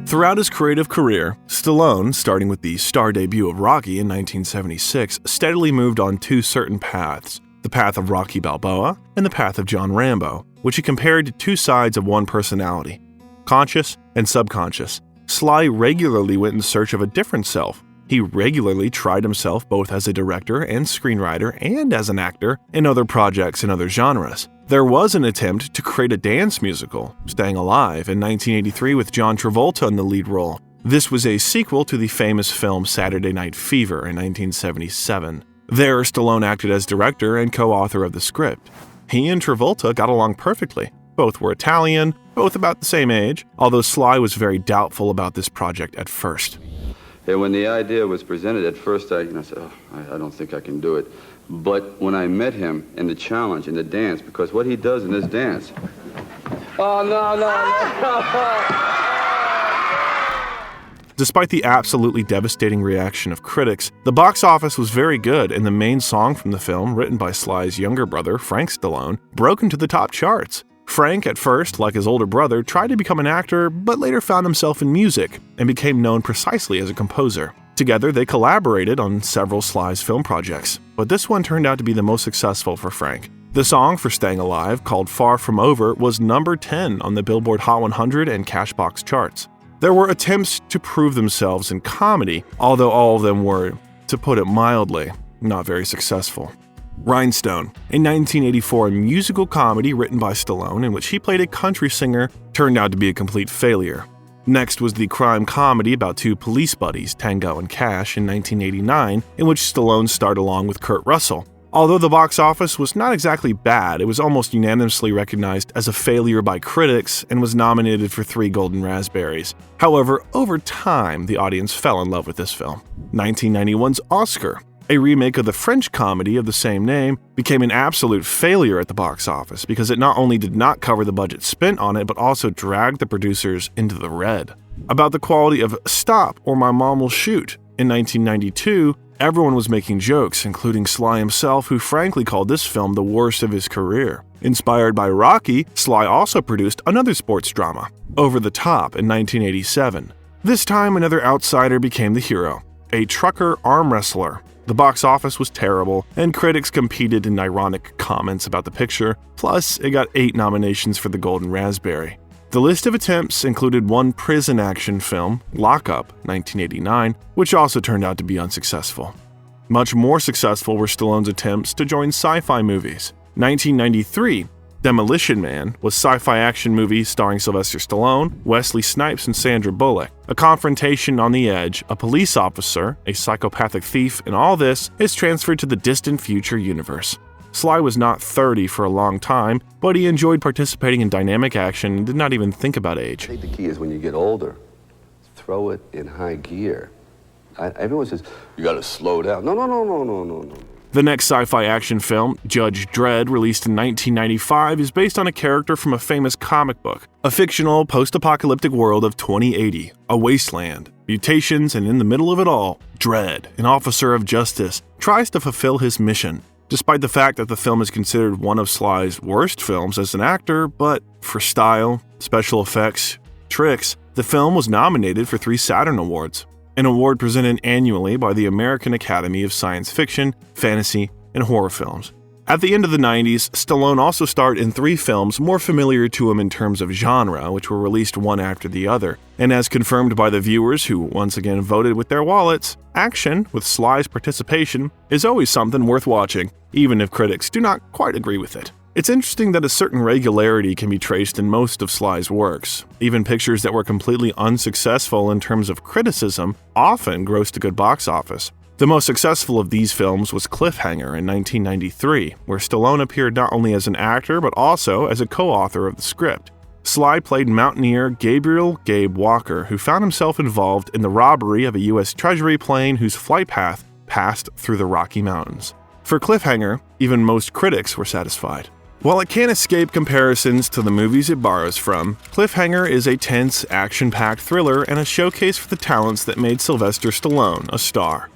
Throughout his creative career, Stallone, starting with the star debut of Rocky in 1976, steadily moved on two certain paths, the path of Rocky Balboa and the path of John Rambo, which he compared to two sides of one personality, conscious and subconscious. Sly regularly went in search of a different self. He regularly tried himself both as a director and screenwriter and as an actor in other projects in other genres. There was an attempt to create a dance musical, Staying Alive, in 1983 with John Travolta in the lead role. This was a sequel to the famous film Saturday Night Fever in 1977. There, Stallone acted as director and co-author of the script. He and Travolta got along perfectly. Both were Italian, both about the same age, although Sly was very doubtful about this project at first. Yeah, when the idea was presented at first, I said, I don't think I can do it. But when I met him in the challenge, in the dance, because what he does in this dance... Oh, no. Despite the absolutely devastating reaction of critics, the box office was very good, and the main song from the film, written by Sly's younger brother, Frank Stallone, broke into the top charts. Frank, at first, like his older brother, tried to become an actor, but later found himself in music and became known precisely as a composer. Together, they collaborated on several Sly's film projects, but this one turned out to be the most successful for Frank. The song for Staying Alive, called Far From Over, was number 10 on the Billboard Hot 100 and Cashbox charts. There were attempts to prove themselves in comedy, although all of them were, to put it mildly, not very successful. Rhinestone, a 1984 musical comedy written by Stallone in which he played a country singer, turned out to be a complete failure. Next was the crime comedy about two police buddies, Tango and Cash, in 1989, in which Stallone starred along with Kurt Russell. Although the box office was not exactly bad, it was almost unanimously recognized as a failure by critics and was nominated for 3 Golden Raspberries. However, over time, the audience fell in love with this film. 1991's Oscar, a remake of the French comedy of the same name, became an absolute failure at the box office because it not only did not cover the budget spent on it, but also dragged the producers into the red. About the quality of Stop or My Mom Will Shoot in 1992, everyone was making jokes, including Sly himself, who frankly called this film the worst of his career. Inspired by Rocky, Sly also produced another sports drama, Over the Top, in 1987. This time, another outsider became the hero, a trucker arm wrestler. The box office was terrible, and critics competed in ironic comments about the picture, plus it got 8 nominations for the Golden Raspberry. The list of attempts included one prison action film, Lock Up, 1989, which also turned out to be unsuccessful. Much more successful were Stallone's attempts to join sci-fi movies. 1993, Demolition Man was a sci-fi action movie starring Sylvester Stallone, Wesley Snipes, and Sandra Bullock. A confrontation on the edge, a police officer, a psychopathic thief, and all this is transferred to the distant future universe. Sly was not 30 for a long time, but he enjoyed participating in dynamic action and did not even think about age. I think the key is when you get older, throw it in high gear. Everyone says, you gotta slow down. No. The next sci-fi action film, Judge Dredd, released in 1995, is based on a character from a famous comic book, a fictional post-apocalyptic world of 2080, a wasteland, mutations, and in the middle of it all, Dredd, an officer of justice, tries to fulfill his mission. Despite the fact that the film is considered one of Sly's worst films as an actor, but for style, special effects, tricks, the film was nominated for 3 Saturn Awards, an award presented annually by the American Academy of Science Fiction, Fantasy, and Horror Films. At the end of the 90s, Stallone also starred in 3 films more familiar to him in terms of genre, which were released one after the other. And as confirmed by the viewers who once again voted with their wallets, action, with Sly's participation, is always something worth watching, even if critics do not quite agree with it. It's interesting that a certain regularity can be traced in most of Sly's works. Even pictures that were completely unsuccessful in terms of criticism often grossed a good box office. The most successful of these films was Cliffhanger in 1993, where Stallone appeared not only as an actor but also as a co-author of the script. Sly played mountaineer Gabriel "Gabe" Walker, who found himself involved in the robbery of a U.S. Treasury plane whose flight path passed through the Rocky Mountains. For Cliffhanger, even most critics were satisfied. While it can't escape comparisons to the movies it borrows from, Cliffhanger is a tense, action-packed thriller and a showcase for the talents that made Sylvester Stallone a star.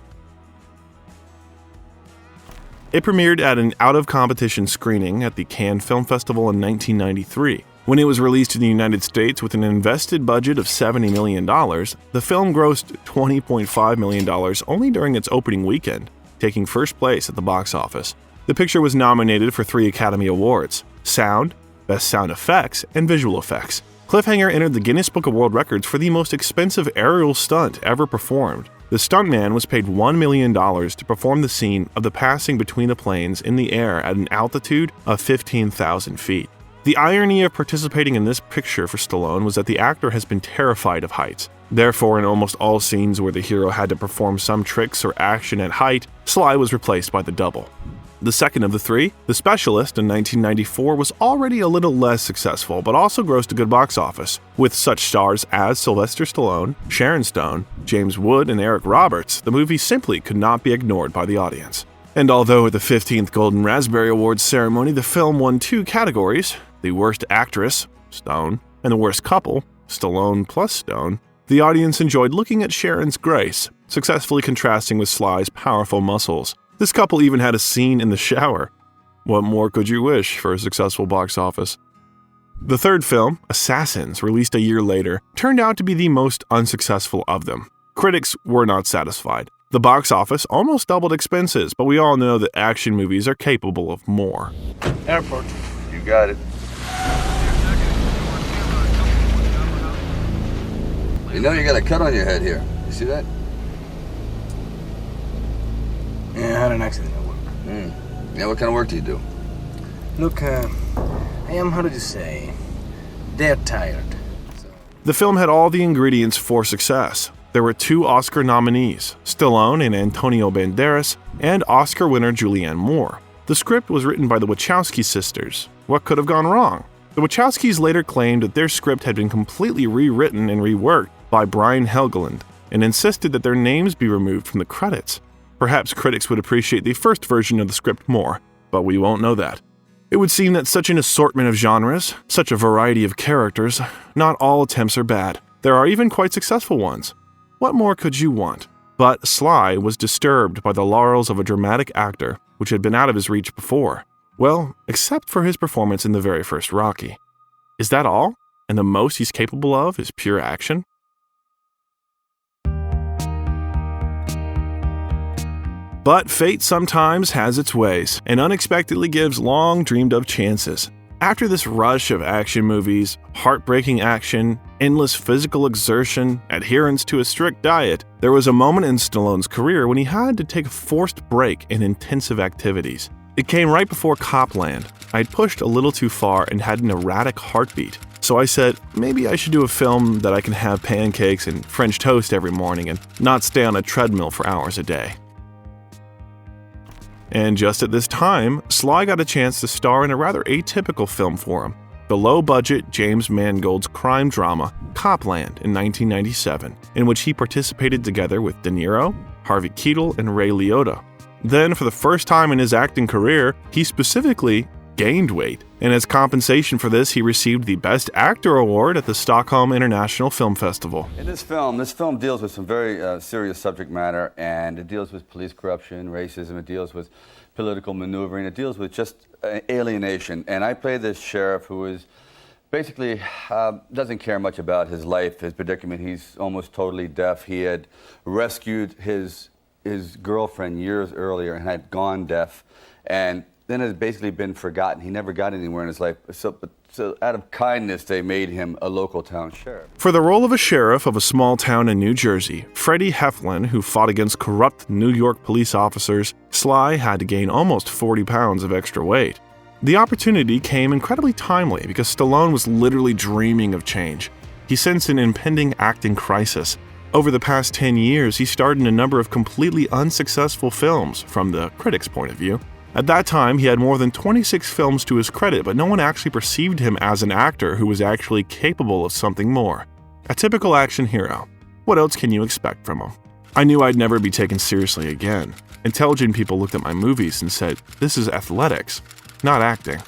It premiered at an out-of-competition screening at the Cannes Film Festival in 1993. When it was released in the United States with an invested budget of $70 million, the film grossed $20.5 million only during its opening weekend, taking first place at the box office. The picture was nominated for 3 Academy Awards: Sound, Best Sound Effects, and Visual Effects. Cliffhanger entered the Guinness Book of World Records for the most expensive aerial stunt ever performed. The stuntman was paid $1 million to perform the scene of the passing between the planes in the air at an altitude of 15,000 feet. The irony of participating in this picture for Stallone was that the actor has been terrified of heights. Therefore, in almost all scenes where the hero had to perform some tricks or action at height, Sly was replaced by the double. The second of the 3, The Specialist in 1994, was already a little less successful, but also grossed a good box office. With such stars as Sylvester Stallone, Sharon Stone, James Wood, and Eric Roberts, the movie simply could not be ignored by the audience. And although at the 15th Golden Raspberry Awards ceremony the film won 2 categories, the Worst Actress, Stone, and the Worst Couple, Stallone plus Stone, the audience enjoyed looking at Sharon's grace, successfully contrasting with Sly's powerful muscles. This couple even had a scene in the shower. What more could you wish for a successful box office? The third film, Assassins, released a year later, turned out to be the most unsuccessful of them. Critics were not satisfied. The box office almost doubled expenses, but we all know that action movies are capable of more. Airport. You got it. You know you got a cut on your head here. You see that? Yeah, I had an accident at work. Yeah, what kind of work do you do? Look, I am, how did you say, dead tired. The film had all the ingredients for success. There were 2 Oscar nominees, Stallone and Antonio Banderas, and Oscar winner Julianne Moore. The script was written by the Wachowski sisters. What could have gone wrong? The Wachowskis later claimed that their script had been completely rewritten and reworked by Brian Helgeland, and insisted that their names be removed from the credits. Perhaps critics would appreciate the first version of the script more, but we won't know that. It would seem that such an assortment of genres, such a variety of characters, not all attempts are bad. There are even quite successful ones. What more could you want? But Sly was disturbed by the laurels of a dramatic actor, which had been out of his reach before. Well, except for his performance in the very first Rocky. Is that all? And the most he's capable of is pure action? But fate sometimes has its ways, and unexpectedly gives long-dreamed-of chances. After this rush of action movies, heartbreaking action, endless physical exertion, adherence to a strict diet, there was a moment in Stallone's career when he had to take a forced break in intensive activities. It came right before Copland. I'd pushed a little too far and had an erratic heartbeat. So I said, maybe I should do a film that I can have pancakes and French toast every morning and not stay on a treadmill for hours a day. And just at this time, Sly got a chance to star in a rather atypical film for him, the low-budget James Mangold's crime drama Copland in 1997, in which he participated together with De Niro, Harvey Keitel, and Ray Liotta. Then, for the first time in his acting career, he specifically gained weight, and as compensation for this, he received the Best Actor award at the Stockholm International Film Festival. In this film deals with some very serious subject matter, and it deals with police corruption, racism, it deals with political maneuvering, it deals with just alienation. And I play this sheriff who is basically doesn't care much about his life, his predicament. He's almost totally deaf. He had rescued his girlfriend years earlier and had gone deaf, and then has basically been forgotten. He never got anywhere in his life. So out of kindness, they made him a local town sheriff. For the role of a sheriff of a small town in New Jersey, Freddie Heflin, who fought against corrupt New York police officers, Sly had to gain almost 40 pounds of extra weight. The opportunity came incredibly timely because Stallone was literally dreaming of change. He sensed an impending acting crisis. Over the past 10 years, he starred in a number of completely unsuccessful films from the critics' point of view. At that time, he had more than 26 films to his credit, but no one actually perceived him as an actor who was actually capable of something more. A typical action hero. What else can you expect from him? I knew I'd never be taken seriously again. Intelligent people looked at my movies and said, this is athletics, not acting.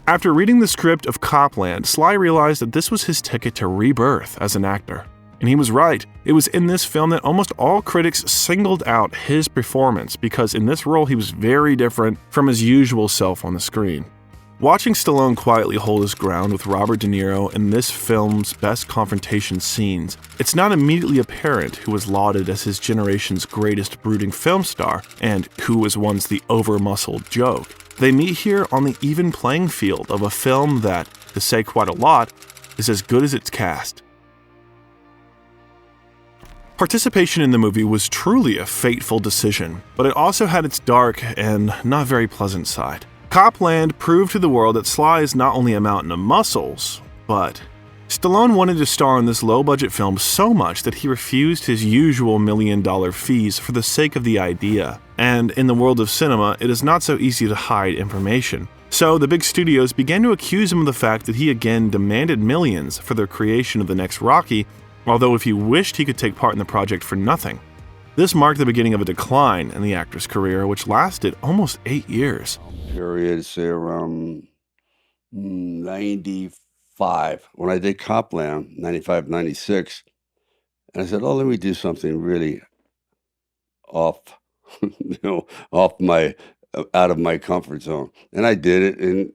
After reading the script of Copland, Sly realized that this was his ticket to rebirth as an actor. And he was right. It was in this film that almost all critics singled out his performance because in this role he was very different from his usual self on the screen. Watching Stallone quietly hold his ground with Robert De Niro in this film's best confrontation scenes, it's not immediately apparent who was lauded as his generation's greatest brooding film star and who was once the over-muscled joke. They meet here on the even playing field of a film that, to say quite a lot, is as good as its cast. Participation in the movie was truly a fateful decision, but it also had its dark and not very pleasant side. Copland proved to the world that Sly is not only a mountain of muscles, but Stallone wanted to star in this low-budget film so much that he refused his usual million-dollar fees for the sake of the idea. And in the world of cinema, it is not so easy to hide information. So the big studios began to accuse him of the fact that he again demanded millions for the creation of the next Rocky, although if he wished he could take part in the project for nothing. This marked the beginning of a decline in the actor's career, which lasted almost 8 years. Period, say around 95, when I did Copland, 95, 96, and I said, oh, let me do something really off, out of my comfort zone. And I did it, and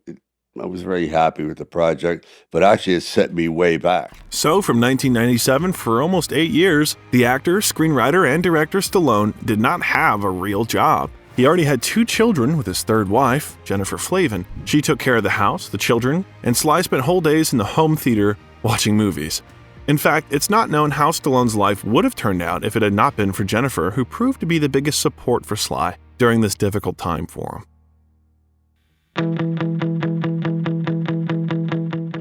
I was very happy with the project, but actually it set me way back. So from 1997, for almost 8 years, the actor, screenwriter, and director Stallone did not have a real job. He already had 2 children with his third wife, Jennifer Flavin. She took care of the house, the children, and Sly spent whole days in the home theater watching movies. In fact, it's not known how Stallone's life would have turned out if it had not been for Jennifer, who proved to be the biggest support for Sly during this difficult time for him.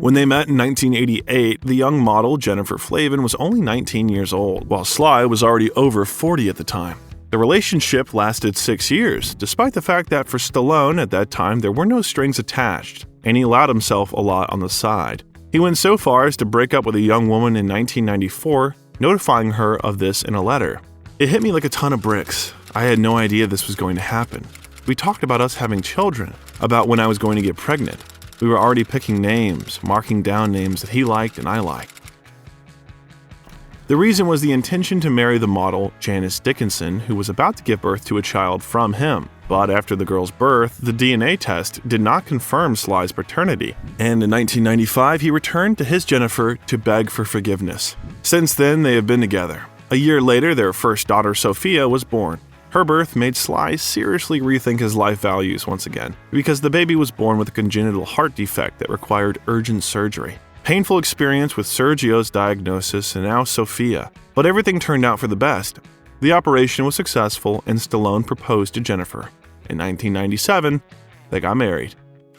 When they met in 1988, the young model Jennifer Flavin was only 19 years old, while Sly was already over 40 at the time. The relationship lasted 6 years, despite the fact that for Stallone at that time there were no strings attached, and he allowed himself a lot on the side. He went so far as to break up with a young woman in 1994, notifying her of this in a letter. It hit me like a ton of bricks. I had no idea this was going to happen. We talked about us having children, about when I was going to get pregnant. We were already picking names, marking down names that he liked and I liked. The reason was the intention to marry the model Janice Dickinson, who was about to give birth to a child from him. But after the girl's birth, the DNA test did not confirm Sly's paternity, and in 1995 he returned to his Jennifer to beg for forgiveness. Since then, they have been together. A year later, their first daughter Sophia was born. Her birth made Sly seriously rethink his life values once again, because the baby was born with a congenital heart defect that required urgent surgery. Painful experience with Sergio's diagnosis and now Sophia, but everything turned out for the best. The operation was successful and Stallone proposed to Jennifer. In 1997, they got married.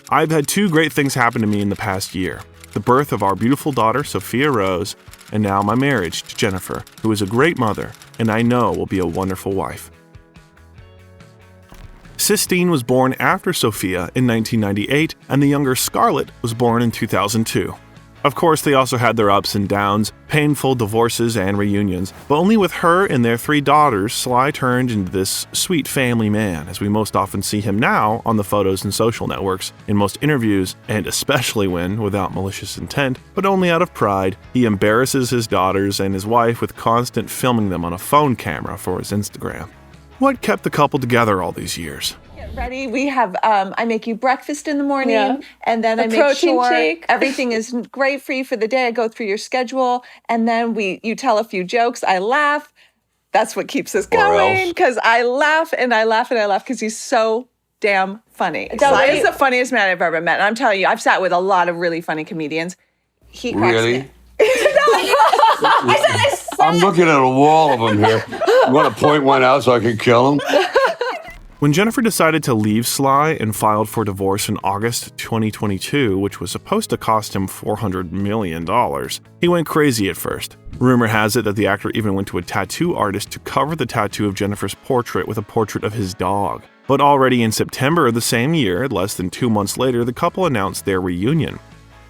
I've had two great things happen to me in the past year. The birth of our beautiful daughter, Sophia Rose, and now my marriage to Jennifer, who is a great mother and I know will be a wonderful wife. Sistine was born after Sophia in 1998, and the younger Scarlett was born in 2002. Of course, they also had their ups and downs, painful divorces and reunions, but only with her and their 3 daughters, Sly turned into this sweet family man, as we most often see him now on the photos and social networks, in most interviews, and especially when, without malicious intent, but only out of pride, he embarrasses his daughters and his wife with constant filming them on a phone camera for his Instagram. What kept the couple together all these years? Ready? We have, I make you breakfast in the morning, and then I make protein sure shake. everything is great for you for the day. I go through your schedule, and then you tell a few jokes. I laugh. That's what keeps us going, because I laugh and I laugh and I laugh because he's so damn funny. Sly is the funniest man I've ever met. And I'm telling you, I've sat with a lot of really funny comedians. He cracks me. I'm looking at a wall of them here. You want to point one out so I can kill him? When Jennifer decided to leave Sly and filed for divorce in August 2022, which was supposed to cost him $400 million, he went crazy at first. Rumor has it that the actor even went to a tattoo artist to cover the tattoo of Jennifer's portrait with a portrait of his dog. But already in September of the same year, less than 2 months later, the couple announced their reunion.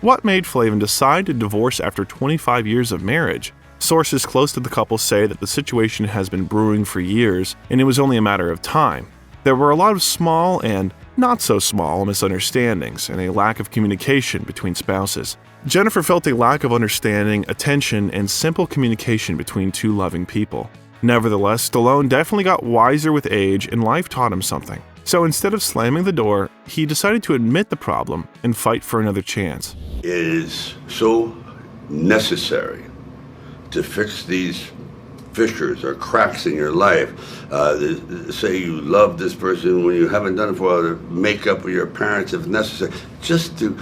What made Flavin decide to divorce after 25 years of marriage? Sources close to the couple say that the situation has been brewing for years, and it was only a matter of time. There were a lot of small and not so small misunderstandings and a lack of communication between spouses. Jennifer felt a lack of understanding, attention, and simple communication between two loving people. Nevertheless, Stallone definitely got wiser with age and life taught him something. So instead of slamming the door, he decided to admit the problem and fight for another chance. It is so necessary to fix these fissures or cracks in your life. Say you love this person when you haven't done it for the makeup with your parents if necessary, just to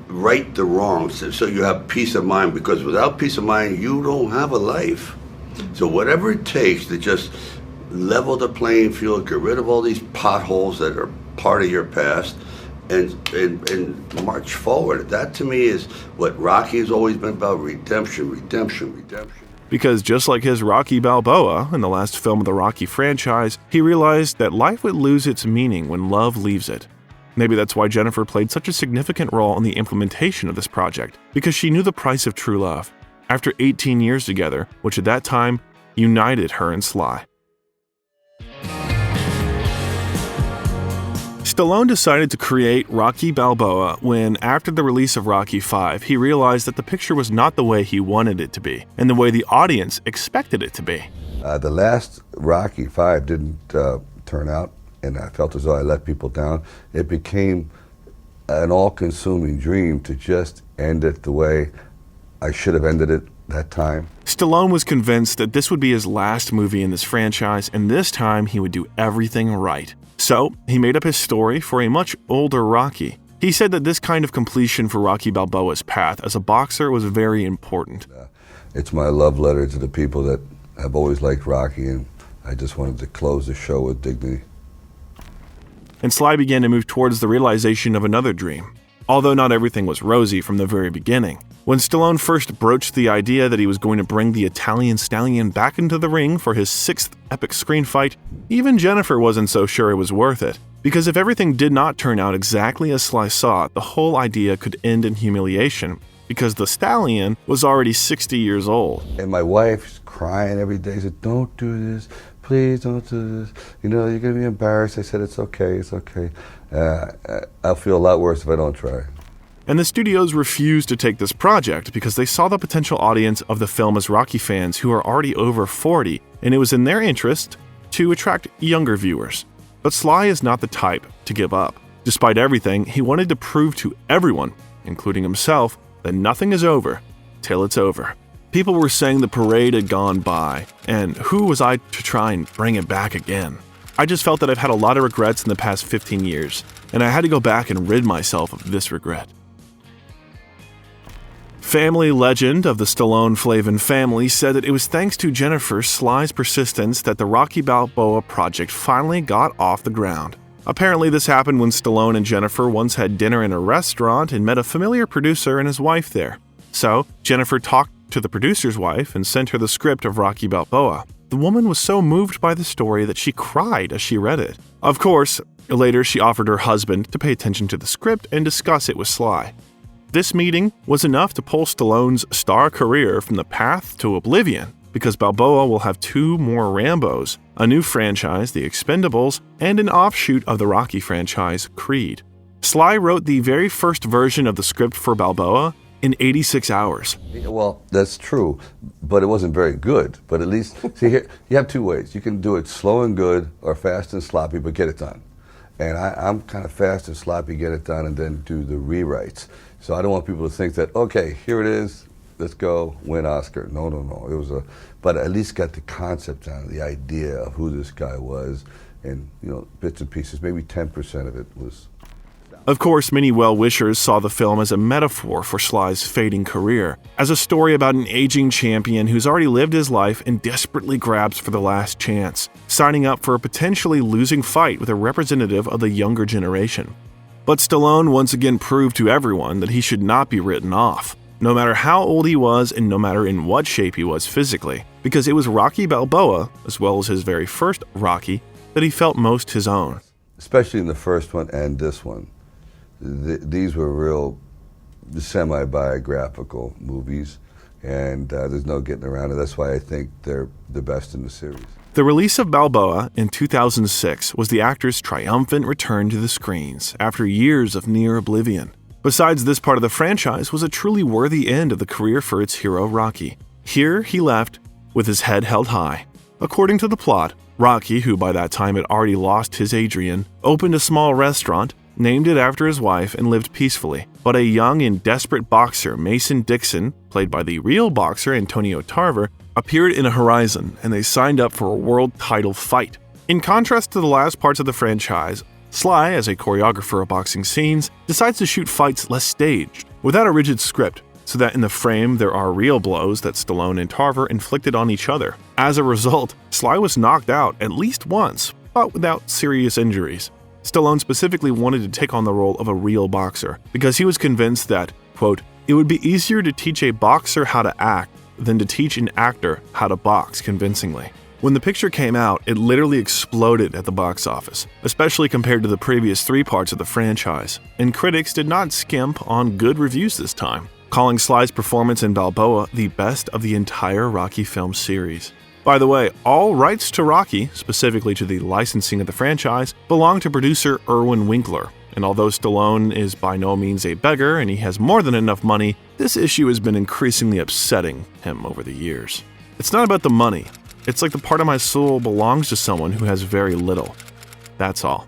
right the wrongs so you have peace of mind, because without peace of mind you don't have a life. So whatever it takes to just level the playing field, get rid of all these potholes that are part of your past, and march forward. That to me is what Rocky has always been about: redemption, redemption, redemption. Because just like his Rocky Balboa in the last film of the Rocky franchise, he realized that life would lose its meaning when love leaves it. Maybe that's why Jennifer played such a significant role in the implementation of this project, because she knew the price of true love. After 18 years together, which at that time united her and Sly. Stallone decided to create Rocky Balboa when, after the release of Rocky V, he realized that the picture was not the way he wanted it to be, and the way the audience expected it to be. The last Rocky V didn't turn out, and I felt as though I let people down. It became an all-consuming dream to just end it the way I should have ended it that time. Stallone was convinced that this would be his last movie in this franchise, and this time he would do everything right. So, he made up his story for a much older Rocky. He said that this kind of completion for Rocky Balboa's path as a boxer was very important. It's my love letter to the people that have always liked Rocky, and I just wanted to close the show with dignity. And Sly began to move towards the realization of another dream. Although not everything was rosy from the very beginning. When Stallone first broached the idea that he was going to bring the Italian stallion back into the ring for his 6th epic screen fight, even Jennifer wasn't so sure it was worth it. Because if everything did not turn out exactly as Sly saw it, the whole idea could end in humiliation, because the stallion was already 60 years old. And my wife's crying every day, said, "Don't do this, please don't do this. You know, you're going to be embarrassed." I said, "It's okay, it's okay. I'll feel a lot worse if I don't try." And the studios refused to take this project because they saw the potential audience of the film as Rocky fans who are already over 40, and it was in their interest to attract younger viewers. But Sly is not the type to give up. Despite everything, he wanted to prove to everyone, including himself, that nothing is over till it's over. People were saying the parade had gone by, and who was I to try and bring it back again? I just felt that I've had a lot of regrets in the past 15 years, and I had to go back and rid myself of this regret. Family legend of the Stallone-Flavin family said that it was thanks to Jennifer Sly's persistence that the Rocky Balboa project finally got off the ground. Apparently, this happened when Stallone and Jennifer once had dinner in a restaurant and met a familiar producer and his wife there. So, Jennifer talked to the producer's wife and sent her the script of Rocky Balboa. The woman was so moved by the story that she cried as she read it. Of course, later she offered her husband to pay attention to the script and discuss it with Sly. This meeting was enough to pull Stallone's star career from the path to oblivion, because Balboa will have 2 more Rambos, a new franchise, the Expendables, and an offshoot of the Rocky franchise, Creed. Sly wrote the very first version of the script for Balboa in 86 hours. Well, that's true, but it wasn't very good. But at least, see here, you have 2 ways. You can do it slow and good or fast and sloppy, but get it done. And I'm kind of fast and sloppy, get it done, and then do the rewrites. So I don't want people to think that, okay, here it is, let's go, win Oscar. No. It was but at least got the concept down, the idea of who this guy was, and, bits and pieces, maybe 10% of it was. Of course, many well-wishers saw the film as a metaphor for Sly's fading career, as a story about an aging champion who's already lived his life and desperately grabs for the last chance, signing up for a potentially losing fight with a representative of the younger generation. But Stallone once again proved to everyone that he should not be written off, no matter how old he was and no matter in what shape he was physically, because it was Rocky Balboa, as well as his very first Rocky, that he felt most his own. Especially in the first one and this one. These were real semi-biographical movies, and there's no getting around it. That's why I think they're the best in the series. The release of Balboa in 2006 was the actor's triumphant return to the screens after years of near oblivion. Besides, this part of the franchise was a truly worthy end of the career for its hero, Rocky. Here, he left with his head held high. According to the plot, Rocky, who by that time had already lost his Adrian, opened a small restaurant, named it after his wife, and lived peacefully. But a young and desperate boxer, Mason Dixon, played by the real boxer Antonio Tarver, appeared in a horizon, and they signed up for a world title fight. In contrast to the last parts of the franchise, Sly, as a choreographer of boxing scenes, decides to shoot fights less staged, without a rigid script, so that in the frame there are real blows that Stallone and Tarver inflicted on each other. As a result, Sly was knocked out at least once, but without serious injuries. Stallone specifically wanted to take on the role of a real boxer, because he was convinced that, quote, "It would be easier to teach a boxer how to act than to teach an actor how to box convincingly." When the picture came out, it literally exploded at the box office, especially compared to the previous 3 parts of the franchise, and critics did not skimp on good reviews this time, calling Sly's performance in Balboa the best of the entire Rocky film series. By the way, all rights to Rocky, specifically to the licensing of the franchise, belong to producer Irwin Winkler, and although Stallone is by no means a beggar and he has more than enough money, this issue has been increasingly upsetting him over the years. It's not about the money. It's like the part of my soul belongs to someone who has very little. That's all.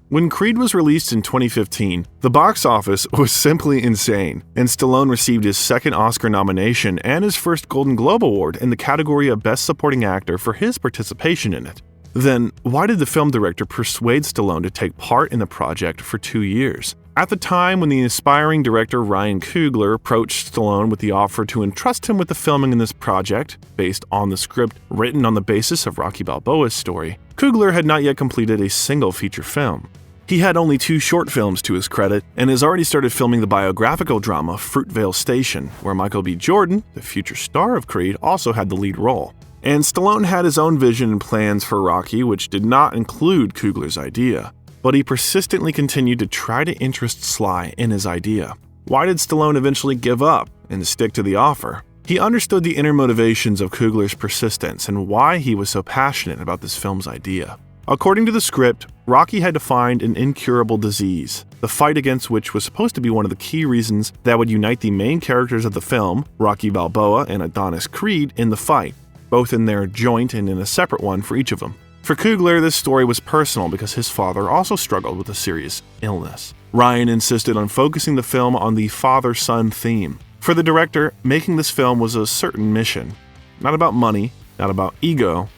When Creed was released in 2015, the box office was simply insane, and Stallone received his second Oscar nomination and his first Golden Globe Award in the category of Best Supporting Actor for his participation in it. Then, why did the film director persuade Stallone to take part in the project for 2 years? At the time when the aspiring director Ryan Coogler approached Stallone with the offer to entrust him with the filming in this project, based on the script written on the basis of Rocky Balboa's story, Coogler had not yet completed a single feature film. He had only 2 short films to his credit, and has already started filming the biographical drama Fruitvale Station, where Michael B. Jordan, the future star of Creed, also had the lead role. And Stallone had his own vision and plans for Rocky, which did not include Coogler's idea. But he persistently continued to try to interest Sly in his idea. Why did Stallone eventually give up and stick to the offer? He understood the inner motivations of Coogler's persistence and why he was so passionate about this film's idea. According to the script, Rocky had to find an incurable disease, the fight against which was supposed to be one of the key reasons that would unite the main characters of the film, Rocky Balboa and Adonis Creed, in the fight, both in their joint and in a separate one for each of them. For Coogler, this story was personal because his father also struggled with a serious illness. Ryan insisted on focusing the film on the father-son theme. For the director, making this film was a certain mission. Not about money, not about ego,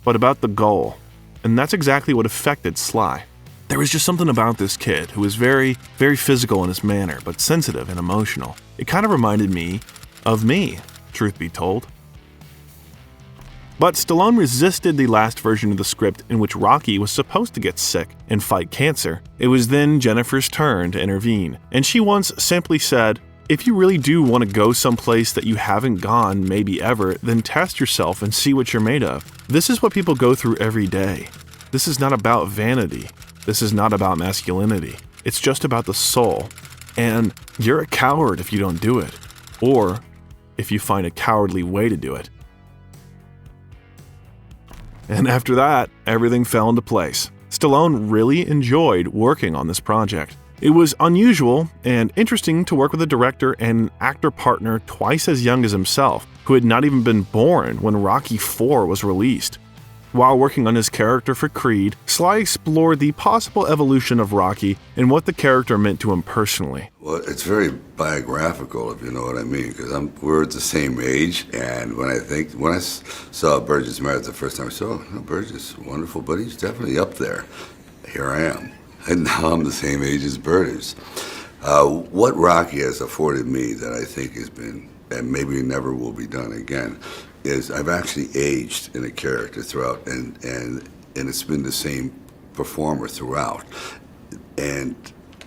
but about the goal. And that's exactly what affected Sly. There was just something about this kid who was very, very physical in his manner, but sensitive and emotional. It kind of reminded me of me, truth be told. But Stallone resisted the last version of the script in which Rocky was supposed to get sick and fight cancer. It was then Jennifer's turn to intervene, and she once simply said, "If you really do want to go someplace that you haven't gone maybe ever, then test yourself and see what you're made of. This is what people go through every day. This is not about vanity. This is not about masculinity. It's just about the soul. And you're a coward if you don't do it, or if you find a cowardly way to do it." And after that, everything fell into place. Stallone really enjoyed working on this project. It was unusual and interesting to work with a director and an actor partner twice as young as himself, who had not even been born when Rocky IV was released. While working on his character for Creed, Sly explored the possible evolution of Rocky and what the character meant to him personally. Well, it's very biographical, if you know what I mean, because we're at the same age, and when I saw Burgess Meredith the first time, I said, "Oh, Burgess, wonderful, but he's definitely up there." Here I am, and now I'm the same age as Burgess. What Rocky has afforded me that I think has been, and maybe never will be done again, is I've actually aged in a character throughout, and it's been the same performer throughout. And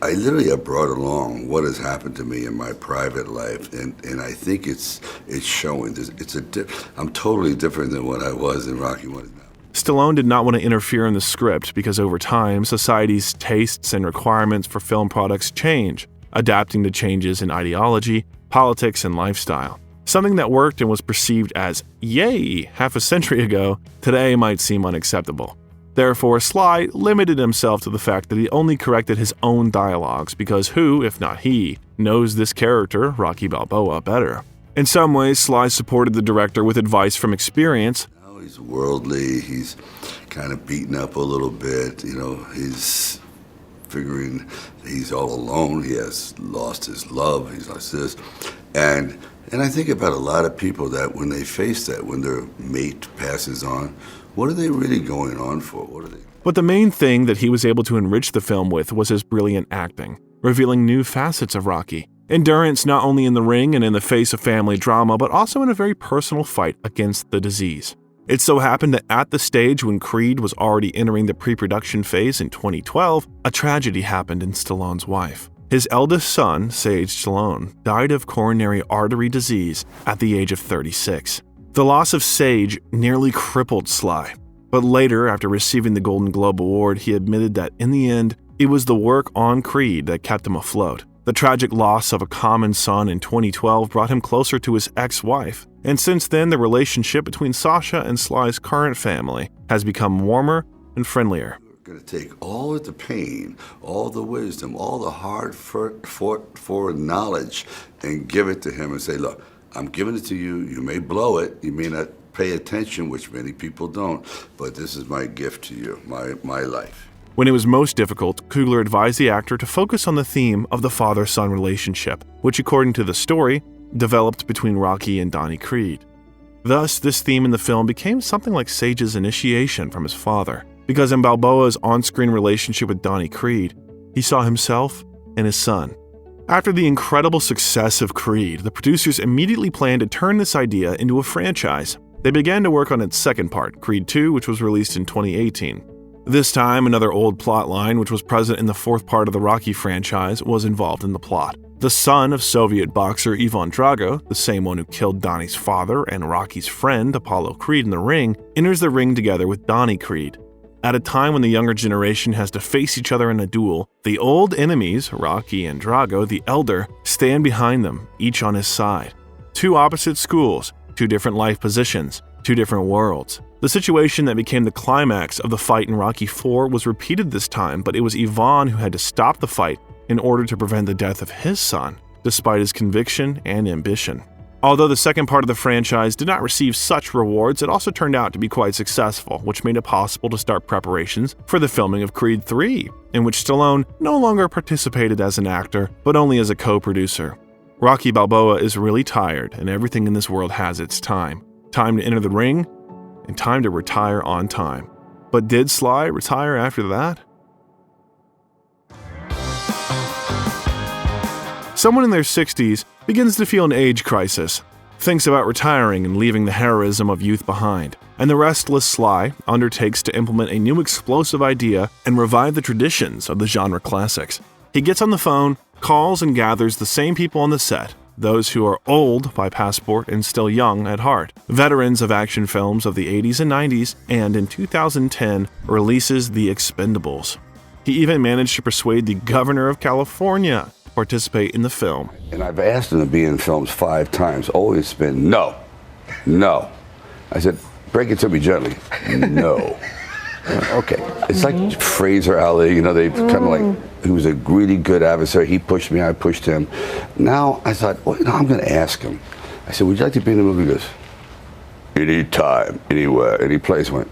I literally have brought along what has happened to me in my private life, and I think it's showing. I'm totally different than what I was in Rocky 1. Stallone did not want to interfere in the script because over time, society's tastes and requirements for film products change, adapting to changes in ideology, politics, and lifestyle. Something that worked and was perceived as yay half a century ago, today might seem unacceptable. Therefore, Sly limited himself to the fact that he only corrected his own dialogues because who, if not he, knows this character, Rocky Balboa, better. In some ways, Sly supported the director with advice from experience. Now he's worldly, he's kind of beaten up a little bit, he's figuring he's all alone, he has lost his love, he's lost this. And I think about a lot of people that when they face that, when their mate passes on, what are they really going on for? But the main thing that he was able to enrich the film with was his brilliant acting, revealing new facets of Rocky. Endurance not only in the ring and in the face of family drama, but also in a very personal fight against the disease. It so happened that at the stage when Creed was already entering the pre-production phase in 2012, a tragedy happened in Stallone's wife. His eldest son, Sage Stallone, died of coronary artery disease at the age of 36. The loss of Sage nearly crippled Sly, but later, after receiving the Golden Globe Award, he admitted that in the end, it was the work on Creed that kept him afloat. The tragic loss of a common son in 2012 brought him closer to his ex-wife, and since then, the relationship between Sasha and Sly's current family has become warmer and friendlier. Going to take all of the pain, all the wisdom, all the hard fought for knowledge, and give it to him and say, "Look, I'm giving it to you. You may blow it. You may not pay attention, which many people don't, but this is my gift to you, my life." When it was most difficult, Coogler advised the actor to focus on the theme of the father-son relationship, which, according to the story, developed between Rocky and Donnie Creed. Thus, this theme in the film became something like Sage's initiation from his father. Because in Balboa's on-screen relationship with Donnie Creed, he saw himself and his son. After the incredible success of Creed, the producers immediately planned to turn this idea into a franchise. They began to work on its second part, Creed 2, which was released in 2018. This time, another old plot line, which was present in the fourth part of the Rocky franchise, was involved in the plot. The son of Soviet boxer Ivan Drago, the same one who killed Donnie's father and Rocky's friend Apollo Creed in the ring, enters the ring together with Donnie Creed. At a time when the younger generation has to face each other in a duel, the old enemies, Rocky and Drago, the elder, stand behind them, each on his side. Two opposite schools, two different life positions, two different worlds. The situation that became the climax of the fight in Rocky IV was repeated this time, but it was Ivan who had to stop the fight in order to prevent the death of his son, despite his conviction and ambition. Although the second part of the franchise did not receive such rewards, it also turned out to be quite successful, which made it possible to start preparations for the filming of Creed 3, in which Stallone no longer participated as an actor, but only as a co-producer. Rocky Balboa is really tired, and everything in this world has its time. Time to enter the ring, and time to retire on time. But did Sly retire after that? Someone in their 60s begins to feel an age crisis, thinks about retiring and leaving the heroism of youth behind. and the restless Sly undertakes to implement a new explosive idea and revive the traditions of the genre classics. He gets on the phone, calls and gathers the same people on the set, those who are old by passport and still young at heart, veterans of action films of the 80s and 90s, and in 2010 releases The Expendables. He even managed to persuade the governor of California to participate in the film. And I've asked him to be in films 5 times, always been no. I said, break it to me gently. No. Okay. It's like Fraser Ali, they kind of like, he was a really good adversary. He pushed me, I pushed him. Now I thought, I'm going to ask him. I said, would you like to be in the movie? He goes, anytime, anywhere, any place. I went,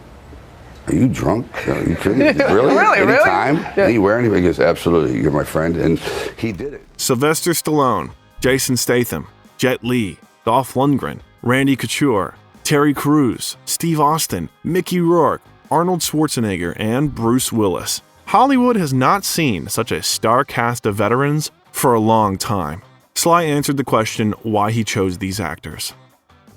are you drunk? Are you kidding? Really? Anytime, anywhere, anywhere. He goes, absolutely, you're my friend. And he did it. Sylvester Stallone, Jason Statham, Jet Li, Dolph Lundgren, Randy Couture, Terry Crews, Steve Austin, Mickey Rourke, Arnold Schwarzenegger, and Bruce Willis. Hollywood has not seen such a star cast of veterans for a long time. Sly answered the question why he chose these actors.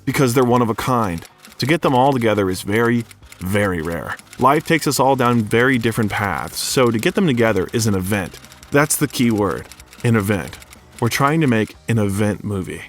Because they're one of a kind. To get them all together is very, very rare. Life takes us all down very different paths, so to get them together is an event. That's the key word, an event. We're trying to make an event movie.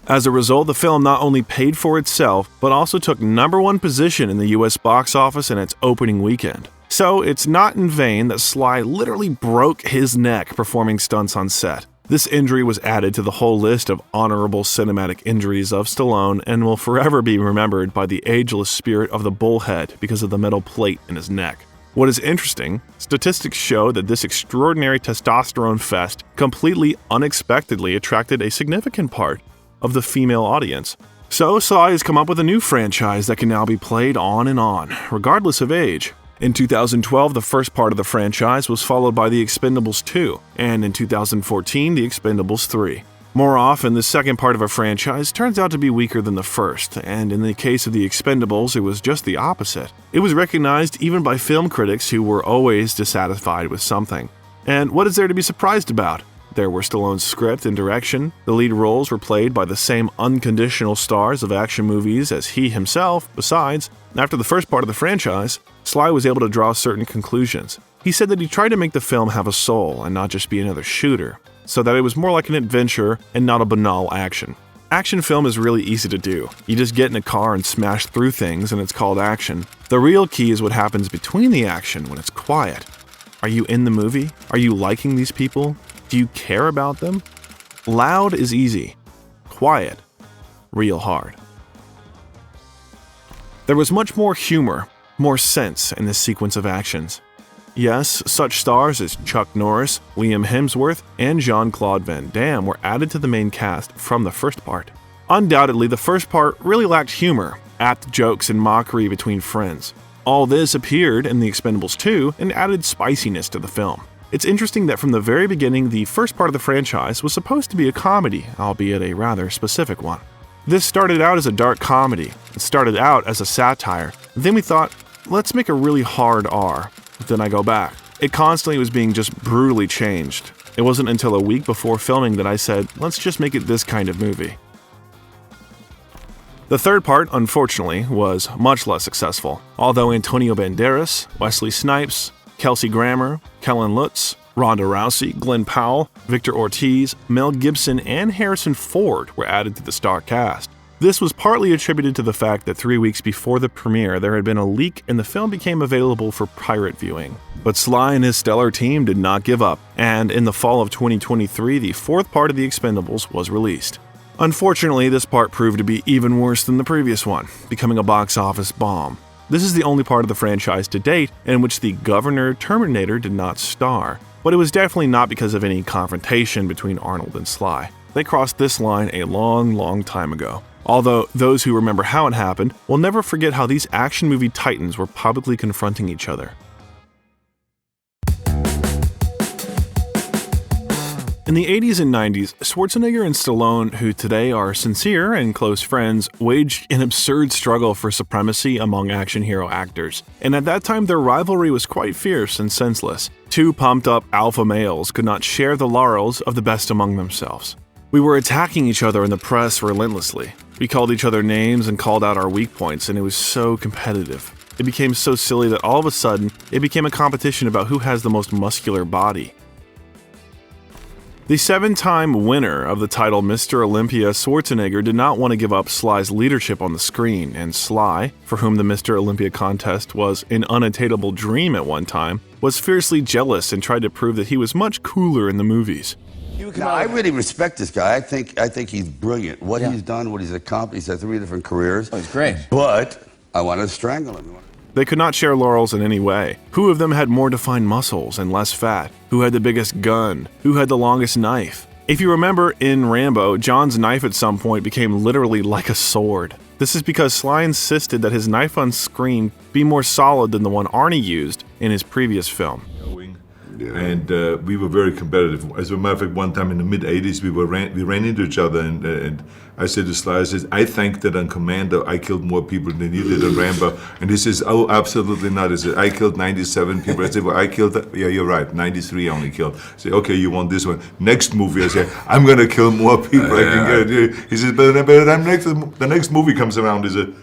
As a result, the film not only paid for itself, but also took #1 position in the US box office in its opening weekend. So it's not in vain that Sly literally broke his neck performing stunts on set. This injury was added to the whole list of honorable cinematic injuries of Stallone and will forever be remembered by the ageless spirit of the bullhead because of the metal plate in his neck. What is interesting, statistics show that this extraordinary testosterone fest completely unexpectedly attracted a significant part of the female audience. So Sly has come up with a new franchise that can now be played on and on, regardless of age. In 2012, the first part of the franchise was followed by The Expendables 2, and in 2014, The Expendables 3. More often, the second part of a franchise turns out to be weaker than the first, and in the case of The Expendables, it was just the opposite. It was recognized even by film critics who were always dissatisfied with something. And what is there to be surprised about? There were Stallone's script and direction. The lead roles were played by the same unconditional stars of action movies as he himself. Besides, after the first part of the franchise, Sly was able to draw certain conclusions. He said that he tried to make the film have a soul and not just be another shooter, so that it was more like an adventure and not a banal action. Action film is really easy to do. You just get in a car and smash through things and it's called action. The real key is what happens between the action when it's quiet. Are you in the movie? Are you liking these people? Do you care about them? Loud is easy. Quiet, real hard. There was much more humor, more sense in this sequence of actions. Yes, such stars as Chuck Norris, Liam Hemsworth, and Jean-Claude Van Damme were added to the main cast from the first part. Undoubtedly, the first part really lacked humor, apt jokes and mockery between friends. All this appeared in The Expendables 2 and added spiciness to the film. It's interesting that from the very beginning, the first part of the franchise was supposed to be a comedy, albeit a rather specific one. This started out as a dark comedy. It started out as a satire. Then we thought, let's make a really hard R. Then I go back. It constantly was being just brutally changed. It wasn't until a week before filming that I said, let's just make it this kind of movie. The third part, unfortunately, was much less successful. Although Antonio Banderas, Wesley Snipes, Kelsey Grammer, Kellen Lutz, Ronda Rousey, Glenn Powell, Victor Ortiz, Mel Gibson, and Harrison Ford were added to the star cast. This was partly attributed to the fact that 3 weeks before the premiere there had been a leak and the film became available for pirate viewing. But Sly and his stellar team did not give up, and in the fall of 2023 the fourth part of The Expendables was released. Unfortunately, this part proved to be even worse than the previous one, becoming a box office bomb. This is the only part of the franchise to date in which the Governor Terminator did not star, but it was definitely not because of any confrontation between Arnold and Sly. They crossed this line a long time ago. Although those who remember how it happened will never forget how these action movie titans were publicly confronting each other. In the 80s and 90s, Schwarzenegger and Stallone, who today are sincere and close friends, waged an absurd struggle for supremacy among action hero actors. And at that time, their rivalry was quite fierce and senseless. Two pumped-up alpha males could not share the laurels of the best among themselves. We were attacking each other in the press relentlessly. We called each other names and called out our weak points, and it was so competitive. It became so silly that all of a sudden, it became a competition about who has the most muscular body. The 7-time winner of the title Mr. Olympia, Schwarzenegger, did not want to give up Sly's leadership on the screen, and Sly, for whom the Mr. Olympia contest was an unattainable dream at one time, was fiercely jealous and tried to prove that he was much cooler in the movies. No, I really respect this guy. I think he's brilliant. What he's done, what he's accomplished, he's had 3 different careers. Oh, he's great. But I want to strangle him. They could not share laurels in any way. Who of them had more defined muscles and less fat? Who had the biggest gun? Who had the longest knife? If you remember in Rambo, John's knife at some point became literally like a sword. This is because Sly insisted that his knife on screen be more solid than the one Arnie used in his previous film. And we were very competitive. As a matter of fact, one time in the mid-'80s, we ran into each other, and I said to Sly, I think that on Commando, I killed more people than you did on Rambo. And he says, oh, absolutely not. He said, I killed 97 people. I said, well, I killed, yeah, you're right, 93 I only killed. I said, okay, you want this one. Next movie, I said, I'm going to kill more people. He says, but the next movie comes around, he said,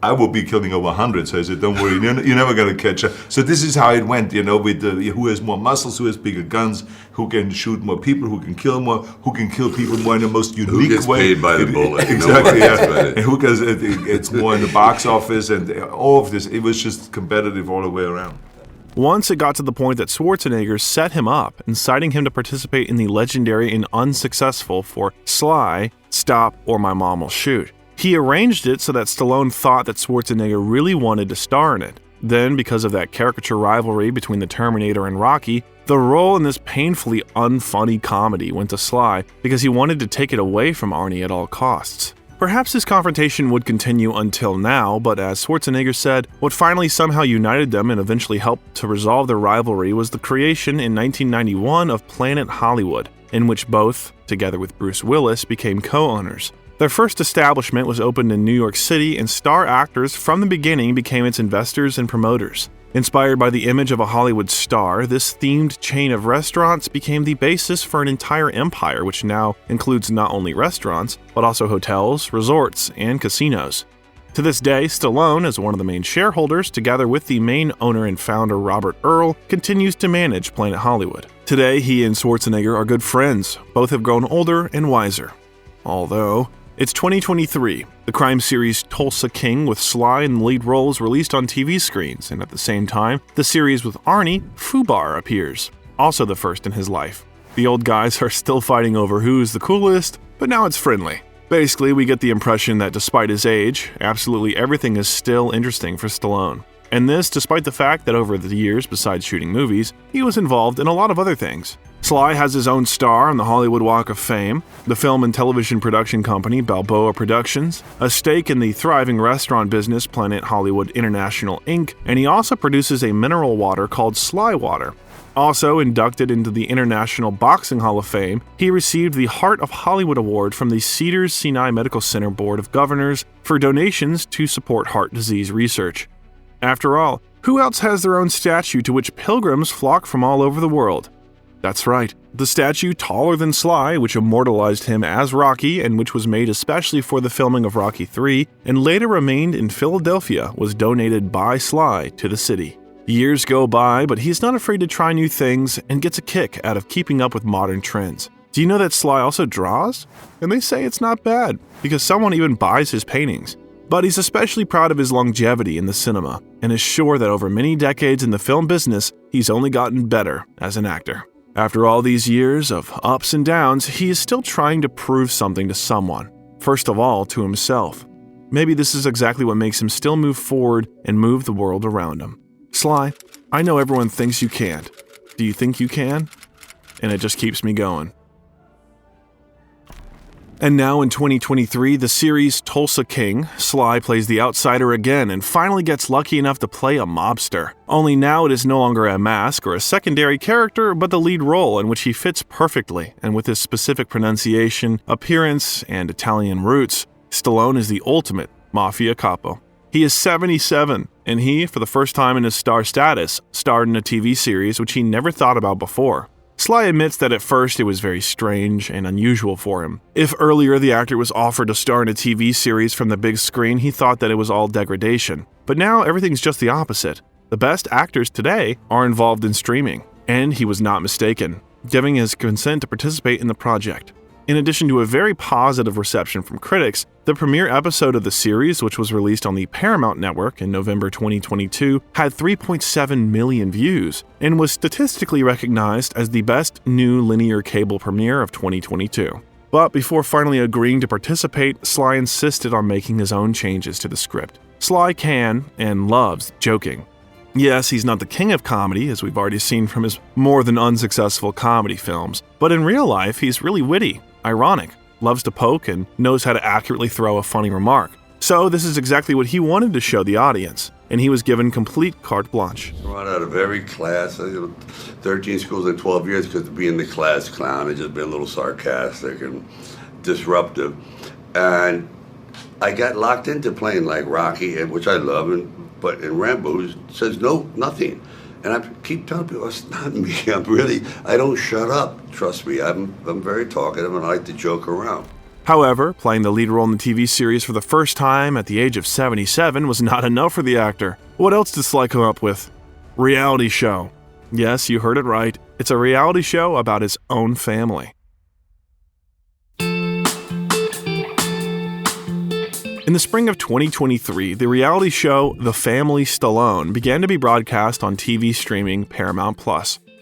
I will be killing over 100. So I said, don't worry, you're never going to catch up. So this is how it went, with who has more muscles, who has bigger guns, who can shoot more people, who can kill more, who can kill people more in the most unique way. Who gets paid by the bullet. Exactly, yeah. And who does it's more in the box office, and all of this. It was just competitive all the way around. Once it got to the point that Schwarzenegger set him up, inciting him to participate in the legendary and unsuccessful for Sly, Stop or My Mom Will Shoot. He arranged it so that Stallone thought that Schwarzenegger really wanted to star in it. Then, because of that caricature rivalry between the Terminator and Rocky, the role in this painfully unfunny comedy went to Sly because he wanted to take it away from Arnie at all costs. Perhaps this confrontation would continue until now, but as Schwarzenegger said, what finally somehow united them and eventually helped to resolve their rivalry was the creation in 1991 of Planet Hollywood, in which both, together with Bruce Willis, became co-owners. Their first establishment was opened in New York City, and star actors from the beginning became its investors and promoters. Inspired by the image of a Hollywood star, this themed chain of restaurants became the basis for an entire empire, which now includes not only restaurants, but also hotels, resorts, and casinos. To this day, Stallone, as one of the main shareholders, together with the main owner and founder Robert Earl, continues to manage Planet Hollywood. Today, he and Schwarzenegger are good friends. Both have grown older and wiser. Although, it's 2023. The crime series Tulsa King with Sly in the lead role is released on TV screens, and at the same time, the series with Arnie, Fubar, appears, also the first in his life. The old guys are still fighting over who's the coolest, but now it's friendly. Basically, we get the impression that despite his age, absolutely everything is still interesting for Stallone. And this despite the fact that over the years, besides shooting movies, he was involved in a lot of other things. Sly has his own star on the Hollywood Walk of Fame, the film and television production company Balboa Productions, a stake in the thriving restaurant business Planet Hollywood International Inc., and he also produces a mineral water called Sly Water. Also inducted into the International Boxing Hall of Fame, he received the Heart of Hollywood Award from the Cedars-Sinai Medical Center Board of Governors for donations to support heart disease research. After all, who else has their own statue to which pilgrims flock from all over the world? That's right, the statue taller than Sly, which immortalized him as Rocky and which was made especially for the filming of Rocky III and later remained in Philadelphia, was donated by Sly to the city. Years go by, but he's not afraid to try new things and gets a kick out of keeping up with modern trends. Do you know that Sly also draws? And they say it's not bad, because someone even buys his paintings. But he's especially proud of his longevity in the cinema, and is sure that over many decades in the film business, he's only gotten better as an actor. After all these years of ups and downs, he is still trying to prove something to someone. First of all, to himself. Maybe this is exactly what makes him still move forward and move the world around him. Sly, I know everyone thinks you can't. Do you think you can? And it just keeps me going. And now in 2023, the series Tulsa King, Sly plays the outsider again and finally gets lucky enough to play a mobster. Only now it is no longer a mask or a secondary character, but the lead role in which he fits perfectly, and with his specific pronunciation, appearance, and Italian roots, Stallone is the ultimate mafia capo. He is 77, and he, for the first time in his star status, starred in a TV series which he never thought about before. Sly admits that at first it was very strange and unusual for him. If earlier the actor was offered to star in a TV series from the big screen, he thought that it was all degradation. But now everything's just the opposite. The best actors today are involved in streaming, and he was not mistaken, giving his consent to participate in the project. In addition to a very positive reception from critics, the premiere episode of the series, which was released on the Paramount Network in November 2022, had 3.7 million views and was statistically recognized as the best new linear cable premiere of 2022. But before finally agreeing to participate, Sly insisted on making his own changes to the script. Sly can and loves joking. Yes, he's not the king of comedy, as we've already seen from his more than unsuccessful comedy films, but in real life, he's really witty, ironic, loves to poke, and knows how to accurately throw a funny remark. So this is exactly what he wanted to show the audience, and he was given complete carte blanche. Thrown out of every class, 13 schools in 12 years, because being the class clown and just being a little sarcastic and disruptive. And I got locked into playing like Rocky, which I love, but in Rambo, who says nothing. And I keep telling people, it's not me. I don't shut up. Trust me, I'm very talkative and I like to joke around. However, playing the lead role in the TV series for the first time at the age of 77 was not enough for the actor. What else did Sly come up with? Reality show. Yes, you heard it right. It's a reality show about his own family. In the spring of 2023, the reality show The Family Stallone began to be broadcast on TV streaming Paramount+.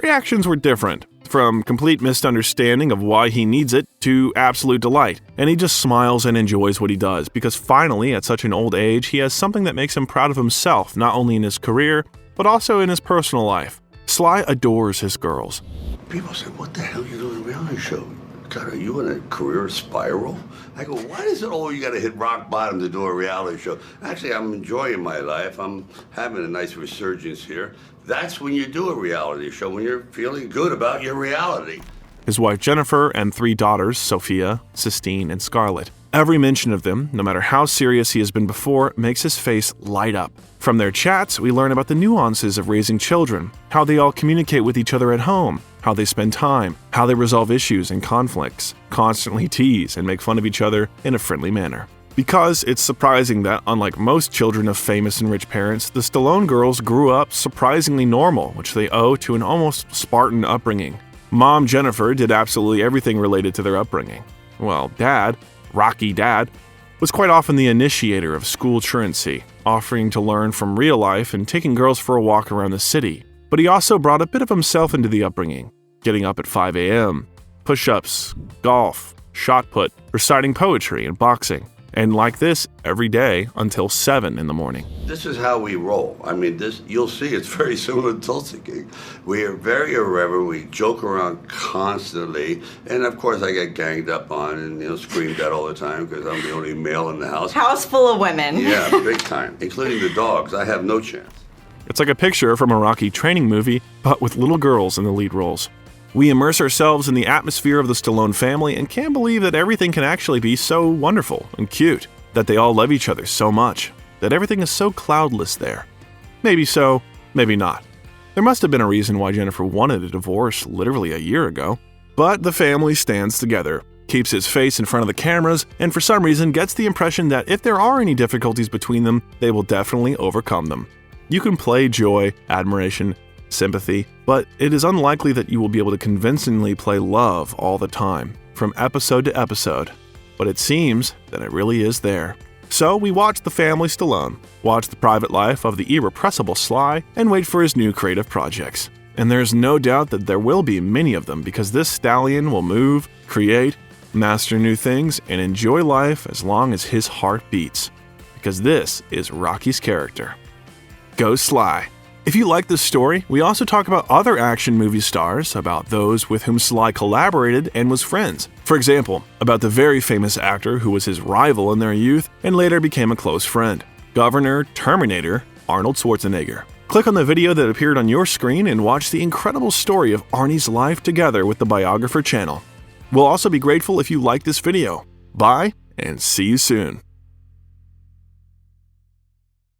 Reactions were different, from complete misunderstanding of why he needs it to absolute delight, and he just smiles and enjoys what he does because finally, at such an old age, he has something that makes him proud of himself, not only in his career, but also in his personal life. Sly adores his girls. People say, what the hell are you doing in a reality show? God, are you in a career spiral? I go, why is it you got to hit rock bottom to do a reality show? Actually, I'm enjoying my life. I'm having a nice resurgence here. That's when you do a reality show, when you're feeling good about your reality. His wife Jennifer and 3 daughters, Sophia, Sistine, and Scarlett. Every mention of them, no matter how serious he has been before, makes his face light up. From their chats, we learn about the nuances of raising children, how they all communicate with each other at home, how they spend time, how they resolve issues and conflicts, constantly tease and make fun of each other in a friendly manner. Because it's surprising that, unlike most children of famous and rich parents, the Stallone girls grew up surprisingly normal, which they owe to an almost Spartan upbringing. Mom Jennifer did absolutely everything related to their upbringing. Well, Dad, Rocky Dad, was quite often the initiator of school truancy, offering to learn from real life and taking girls for a walk around the city. But he also brought a bit of himself into the upbringing, getting up at 5 a.m., push-ups, golf, shot put, reciting poetry, and boxing. And like this every day until 7 in the morning. This is how we roll. I mean, you'll see it's very similar to Tulsa King. We are very irreverent. We joke around constantly. And of course, I get ganged up on and screamed at all the time because I'm the only male in the house. House full of women. Yeah, big time, including the dogs. I have no chance. It's like a picture from a Rocky training movie, but with little girls in the lead roles. We immerse ourselves in the atmosphere of the Stallone family and can't believe that everything can actually be so wonderful and cute, that they all love each other so much, that everything is so cloudless there. Maybe so, maybe not. There must have been a reason why Jennifer wanted a divorce literally a year ago. But the family stands together, keeps its face in front of the cameras, and for some reason gets the impression that if there are any difficulties between them, they will definitely overcome them. You can play joy, admiration, sympathy, but it is unlikely that you will be able to convincingly play love all the time, from episode to episode. But it seems that it really is there. So we watch The Family Stallone, watch the private life of the irrepressible Sly, and wait for his new creative projects. And there's no doubt that there will be many of them because this stallion will move, create, master new things, and enjoy life as long as his heart beats. Because this is Rocky's character. Go Sly! If you like this story, we also talk about other action movie stars, about those with whom Sly collaborated and was friends. For example, about the very famous actor who was his rival in their youth and later became a close friend, Governor Terminator Arnold Schwarzenegger. Click on the video that appeared on your screen and watch the incredible story of Arnie's life together with the Biographer channel. We'll also be grateful if you like this video. Bye, and see you soon.